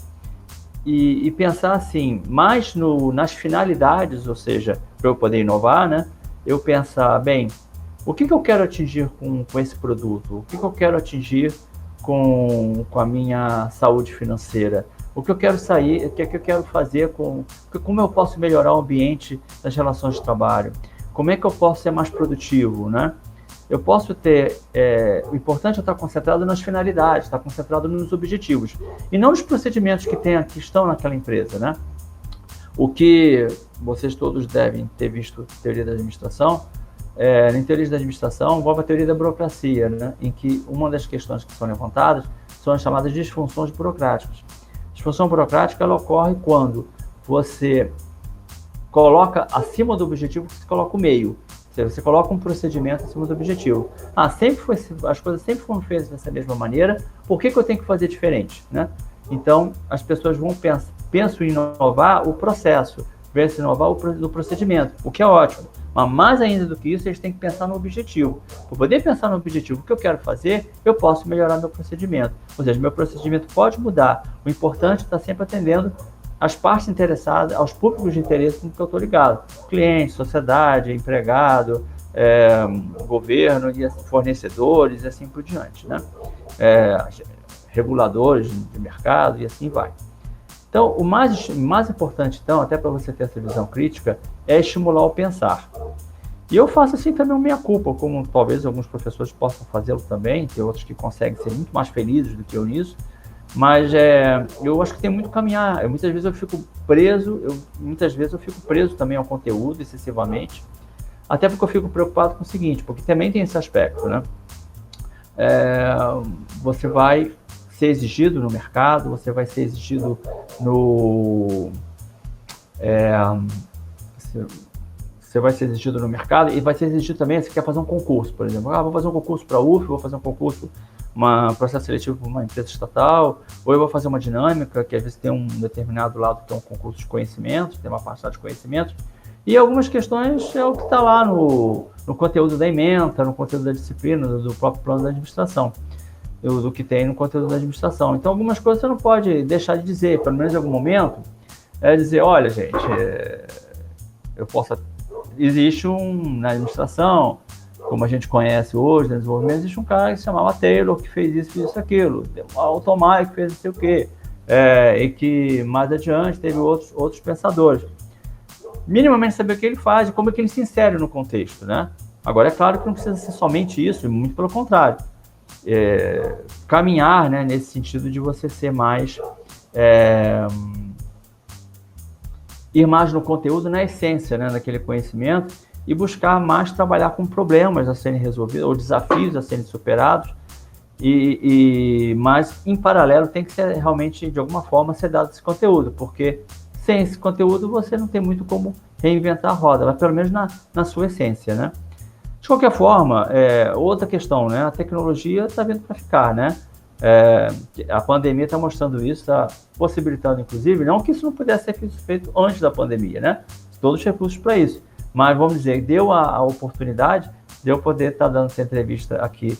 e pensar assim, mais nas finalidades, ou seja, para eu poder inovar, né? Eu pensar, bem, o que eu quero atingir com esse produto? O que eu quero atingir com a minha saúde financeira? O que eu quero o que eu quero fazer como eu posso melhorar o ambiente das relações de trabalho? Como é que eu posso ser mais produtivo, né? Eu posso o importante é estar concentrado nas finalidades, estar concentrado nos objetivos, e não nos procedimentos que estão naquela empresa, né? O que vocês todos devem ter visto teoria da administração, em teoria da administração envolve a teoria da burocracia, né? Em que uma das questões que são levantadas são as chamadas disfunções burocráticas. A disfunção burocrática ela ocorre quando você coloca acima do objetivo, você coloca o meio. Você coloca um procedimento acima do objetivo. As coisas sempre foram feitas dessa mesma maneira, por que eu tenho que fazer diferente, né? Então, as pessoas pensam em inovar o processo, pensam em inovar o procedimento, o que é ótimo. Mas mais ainda do que isso, eles têm que pensar no objetivo. Para poder pensar no objetivo, o que eu quero fazer, eu posso melhorar meu procedimento. Ou seja, meu procedimento pode mudar. O importante é estar sempre atendendo as partes interessadas, aos públicos de interesse no que eu estou ligado. Cliente, sociedade, empregado, governo, fornecedores e assim por diante, né? Reguladores de mercado e assim vai. Então, o mais importante, então, até para você ter essa visão crítica, é estimular o pensar. E eu faço assim também minha culpa, como talvez alguns professores possam fazê-lo também, tem outros que conseguem ser muito mais felizes do que eu nisso, mas eu acho que tem muito a caminhar. Muitas vezes eu fico preso também ao conteúdo excessivamente, até porque eu fico preocupado com o seguinte, porque também tem esse aspecto, né? Você vai ser exigido no mercado, você vai ser exigido você vai ser exigido no mercado e vai ser exigido também, você quer fazer um concurso, por exemplo, vou fazer um concurso para a UF, vou fazer um concurso um processo seletivo para uma empresa estatal, ou eu vou fazer uma dinâmica, que às vezes tem um determinado lado que é um concurso de conhecimentos, tem uma parte de conhecimentos, e algumas questões é o que está lá no conteúdo da ementa, no conteúdo da disciplina, do próprio plano da administração, do que tem no conteúdo da administração. Então, algumas coisas você não pode deixar de dizer, pelo menos em algum momento, dizer, olha, gente, existe na administração, como a gente conhece hoje, no desenvolvimento, existe um cara que se chamava Taylor, que fez isso, aquilo, tem um Altomai que fez não sei o quê, e que mais adiante teve outros pensadores. Minimamente saber o que ele faz e como é que ele se insere no contexto, né? Agora, é claro que não precisa ser somente isso, muito pelo contrário. Caminhar, né, nesse sentido de você ser mais... ir mais no conteúdo, na essência, né, daquele conhecimento, e buscar mais trabalhar com problemas a serem resolvidos, ou desafios a serem superados, mas, em paralelo, tem que ser realmente, de alguma forma, ser dado esse conteúdo, porque sem esse conteúdo você não tem muito como reinventar a roda, mas pelo menos na sua essência, né? De qualquer forma, outra questão, né? A tecnologia está vindo para ficar, né? A pandemia está mostrando isso, está possibilitando, inclusive, não que isso não pudesse ser feito antes da pandemia, né? Todos os recursos para isso. Mas, vamos dizer, deu a oportunidade de eu poder estar dando essa entrevista aqui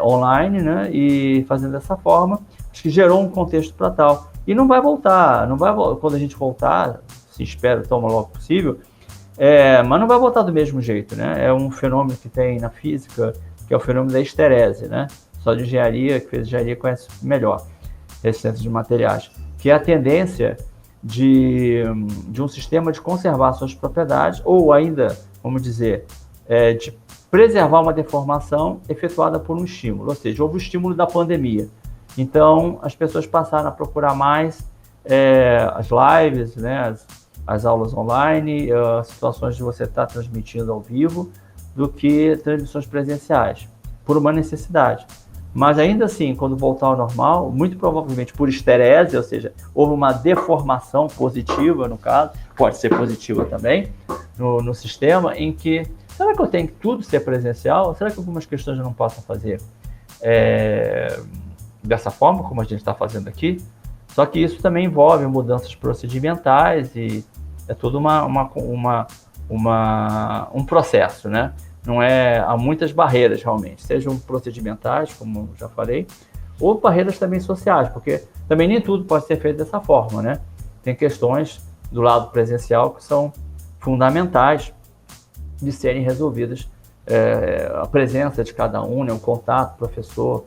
online, né? E fazendo dessa forma, acho que gerou um contexto para tal. E não vai voltar, quando a gente voltar, se espera tão logo possível, mas não vai voltar do mesmo jeito, né? É um fenômeno que tem na física, que é o fenômeno da esterese, né? Só de engenharia, que fez engenharia, conhece melhor esse centro de materiais, que é a tendência de um sistema de conservar suas propriedades, ou ainda, vamos dizer, de preservar uma deformação efetuada por um estímulo, ou seja, houve o estímulo da pandemia. Então, as pessoas passaram a procurar mais as lives, né, as aulas online, situações de você estar transmitindo ao vivo, do que transmissões presenciais, por uma necessidade. Mas ainda assim, quando voltar ao normal, muito provavelmente por esterese, ou seja, houve uma deformação positiva, no caso, pode ser positiva também, no sistema, em que, será que eu tenho que tudo ser presencial? Será que algumas questões eu não posso fazer dessa forma, como a gente está fazendo aqui? Só que isso também envolve mudanças procedimentais e é todo um processo, né? Há muitas barreiras realmente, sejam procedimentais, como já falei, ou barreiras também sociais, porque também nem tudo pode ser feito dessa forma, né? Tem questões do lado presencial que são fundamentais de serem resolvidas, a presença de cada um, né? O contato, professor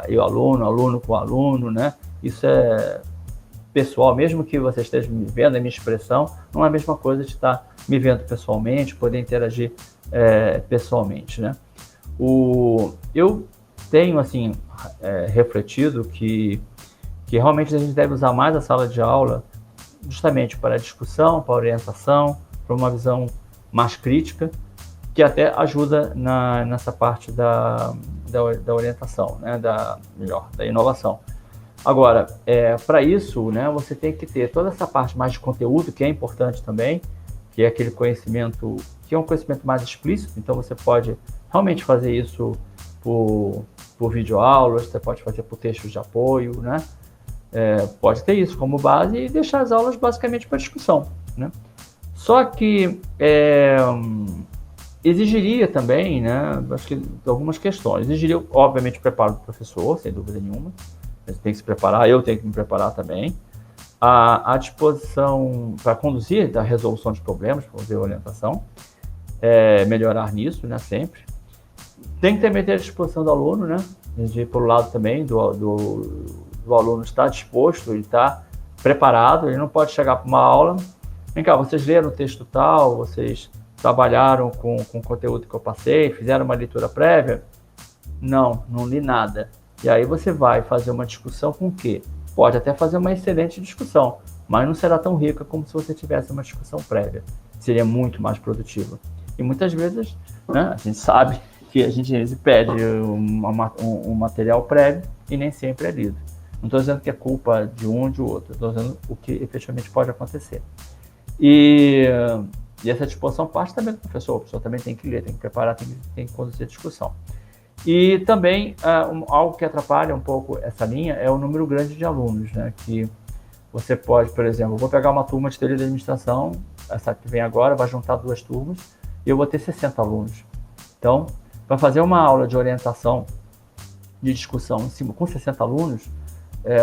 e o aluno com o aluno, né? Isso é pessoal, mesmo que você esteja me vendo, a minha expressão, não é a mesma coisa de estar me vendo pessoalmente, poder interagir pessoalmente, né? Eu tenho, assim, refletido que realmente a gente deve usar mais a sala de aula justamente para discussão, para orientação, para uma visão mais crítica, que até ajuda nessa parte da orientação, né? Da inovação. Agora, para isso, né, você tem que ter toda essa parte mais de conteúdo, que é importante também, que é aquele conhecimento, que é um conhecimento mais explícito, então você pode realmente fazer isso por videoaulas, você pode fazer por textos de apoio, né? Pode ter isso como base e deixar as aulas basicamente para discussão, né? Só que exigiria também, né, acho que algumas questões. Exigiria, obviamente, o preparo do professor, sem dúvida nenhuma. Ele tem que se preparar, eu tenho que me preparar também. A disposição para conduzir a resolução de problemas, para fazer orientação, melhorar nisso, né, sempre. Tem que também ter a disposição do aluno, né, de ir pelo lado também do aluno estar disposto, ele estar preparado, ele não pode chegar para uma aula, vem cá, vocês leram o texto tal, vocês trabalharam com o conteúdo que eu passei, fizeram uma leitura prévia? Não li nada. E aí você vai fazer uma discussão com o quê? Pode até fazer uma excelente discussão, mas não será tão rica como se você tivesse uma discussão prévia. Seria muito mais produtiva. E muitas vezes, né, a gente sabe que a gente pede um material prévio e nem sempre é lido. Não estou dizendo que é culpa de um ou de outro, estou dizendo o que efetivamente pode acontecer. E essa disposição parte também do professor. O professor também tem que ler, tem que preparar, tem que conduzir a discussão. E também algo que atrapalha um pouco essa linha é o número grande de alunos, né? Que você pode, por exemplo, eu vou pegar uma turma de teoria da administração, essa que vem agora, vai juntar 2 turmas, e eu vou ter 60 alunos. Então, para fazer uma aula de orientação, de discussão em cima com 60 alunos,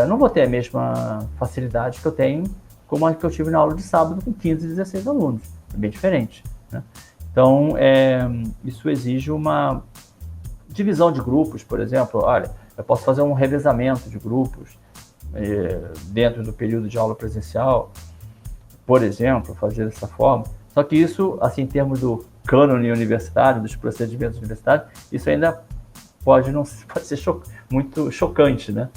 não vou ter a mesma facilidade que eu tenho como a que eu tive na aula de sábado com 15, 16 alunos. É bem diferente, né? Então, isso exige uma divisão de grupos, por exemplo. Olha, eu posso fazer um revezamento de grupos dentro do período de aula presencial, por exemplo, fazer dessa forma. Só que isso, assim, em termos do cânone universitário, dos procedimentos universitários, isso ainda pode ser muito chocante, né?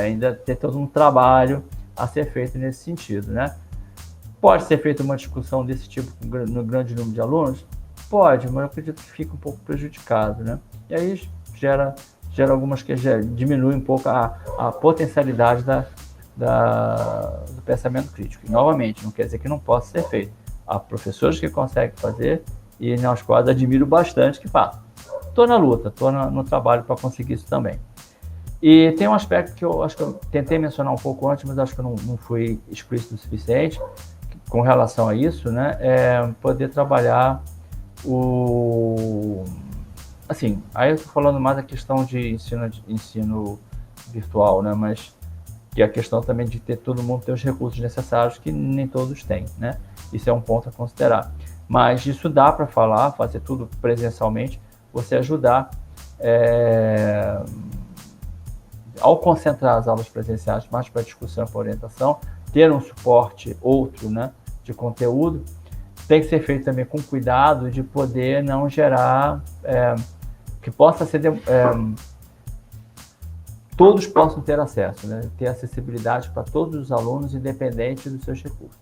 Ainda tem todo um trabalho a ser feito nesse sentido, né? Pode ser feita uma discussão desse tipo no grande número de alunos? Pode, mas eu acredito que fica um pouco prejudicado, né? E aí gera algumas que diminui um pouco a potencialidade do pensamento crítico. E, novamente, não quer dizer que não possa ser feito. Há professores que conseguem fazer e nas quais admiro bastante que façam. Estou na luta, estou no trabalho para conseguir isso também. E tem um aspecto que eu acho que eu tentei mencionar um pouco antes, mas acho que eu não fui explícito o suficiente com relação a isso, né? Poder trabalhar assim, aí eu estou falando mais da questão de ensino virtual, né? Mas que é a questão também de ter todo mundo ter os recursos necessários que nem todos têm, né? Isso é um ponto a considerar. Mas isso dá para fazer tudo presencialmente, você ajudar ao concentrar as aulas presenciais mais para discussão e para orientação, ter um suporte outro, né, de conteúdo, tem que ser feito também com cuidado de poder não gerar que possa ser todos possam ter acesso, né, ter acessibilidade para todos os alunos, independente dos seus recursos.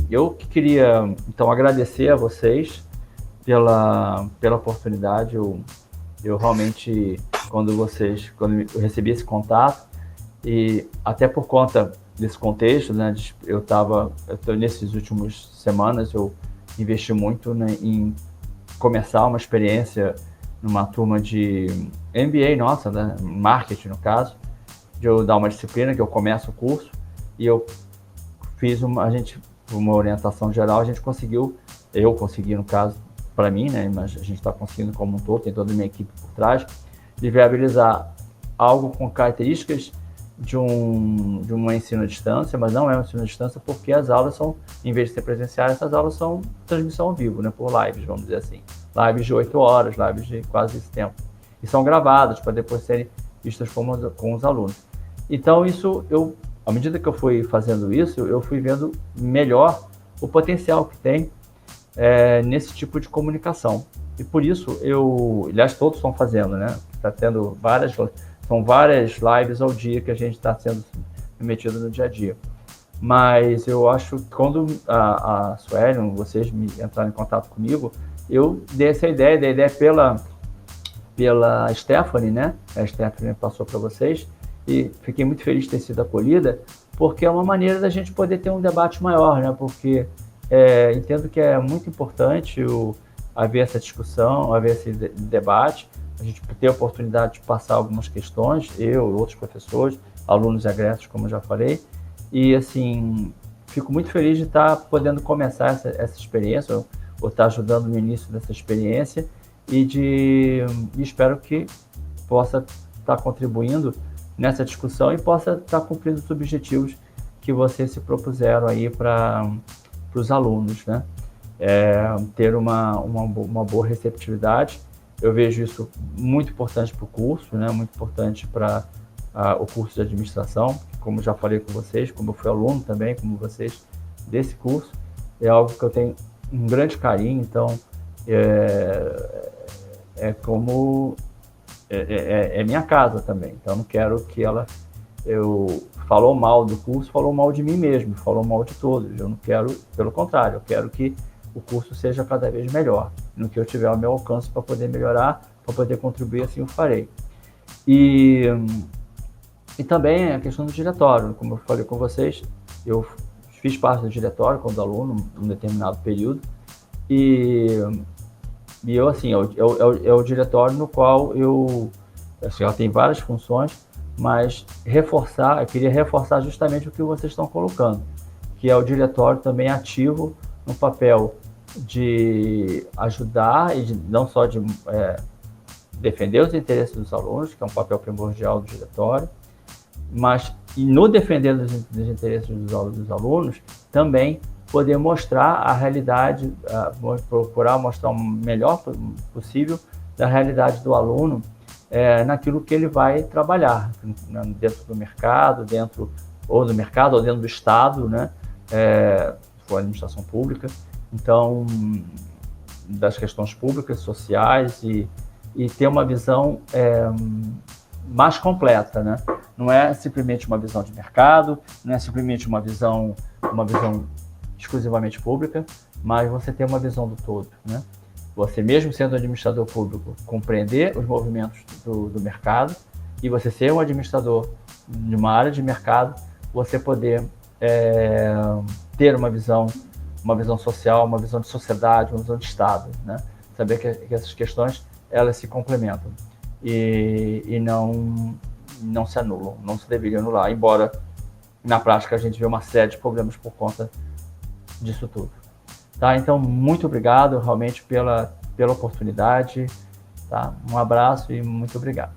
Eu queria, então, agradecer a vocês pela oportunidade. Eu realmente, quando eu recebi esse contato, e até por conta desse contexto, né, nesses últimos semanas, eu investi muito, né, em começar uma experiência numa turma de MBA nossa, né, marketing no caso, de eu dar uma disciplina que eu começo o curso, e eu fiz uma orientação geral, eu consegui no caso, para mim, né, mas a gente está conseguindo como um todo, tem toda a minha equipe por trás, de viabilizar algo com características de um ensino à distância, mas não é um ensino à distância porque as aulas são, em vez de ser presenciais, essas aulas são transmissão ao vivo, né, por lives, vamos dizer assim. Lives de 8 horas, lives de quase esse tempo. E são gravadas para depois serem vistas com os alunos. Então, à medida que eu fui fazendo isso, eu fui vendo melhor o potencial que tem nesse tipo de comunicação. E por isso, aliás, todos estão fazendo, né? Está tendo são várias lives ao dia que a gente está sendo metido no dia a dia. Mas eu acho que quando a Suelen, vocês entraram em contato comigo, eu dei essa ideia pela Stephanie, né? A Stephanie passou para vocês, e fiquei muito feliz de ter sido acolhida, porque é uma maneira da gente poder ter um debate maior, né? Porque entendo que é muito importante haver essa discussão, haver esse debate, a gente ter a oportunidade de passar algumas questões, eu e outros professores, alunos egressos, como eu já falei, e assim, fico muito feliz de estar podendo começar essa experiência, ou estar ajudando no início dessa experiência, e espero que possa estar contribuindo nessa discussão e possa estar cumprindo os objetivos que vocês se propuseram aí para os alunos, né? Ter uma boa receptividade. Eu vejo isso muito importante para o curso, né? Muito importante para o curso de administração, como já falei com vocês, como eu fui aluno também, como vocês, desse curso. É algo que eu tenho um grande carinho, então é minha casa também, então não quero que falou mal do curso, falou mal de mim mesmo, falou mal de todos. Eu não quero, pelo contrário, eu quero que o curso seja cada vez melhor, no que eu tiver ao meu alcance para poder melhorar, para poder contribuir, assim eu farei. E também a questão do diretório, como eu falei com vocês, eu fiz parte do diretório quando aluno, num determinado período, E eu, assim, é o diretório no qual eu, assim, ela tem várias funções, mas eu queria reforçar justamente o que vocês estão colocando, que é o diretório também ativo no papel de ajudar e não só de defender os interesses dos alunos, que é um papel primordial do diretório, mas no defender dos interesses dos alunos, também poder mostrar a realidade, procurar mostrar o melhor possível da realidade do aluno naquilo que ele vai trabalhar, dentro do mercado, dentro do Estado, né? Se for administração pública. Então, das questões públicas, sociais e ter uma visão mais completa, né? Não é simplesmente uma visão de mercado, não é simplesmente uma visão exclusivamente pública, mas você tem uma visão do todo, né? Você, mesmo sendo administrador público, compreender os movimentos do mercado e você ser um administrador de uma área de mercado, você poder ter uma visão social, uma visão de sociedade, uma visão de Estado, né? Saber que essas questões, elas se complementam e não se anulam, não se deveriam anular, embora na prática a gente vê uma série de problemas por conta disso tudo. Tá? Então, muito obrigado realmente pela oportunidade. Tá? Um abraço e muito obrigado.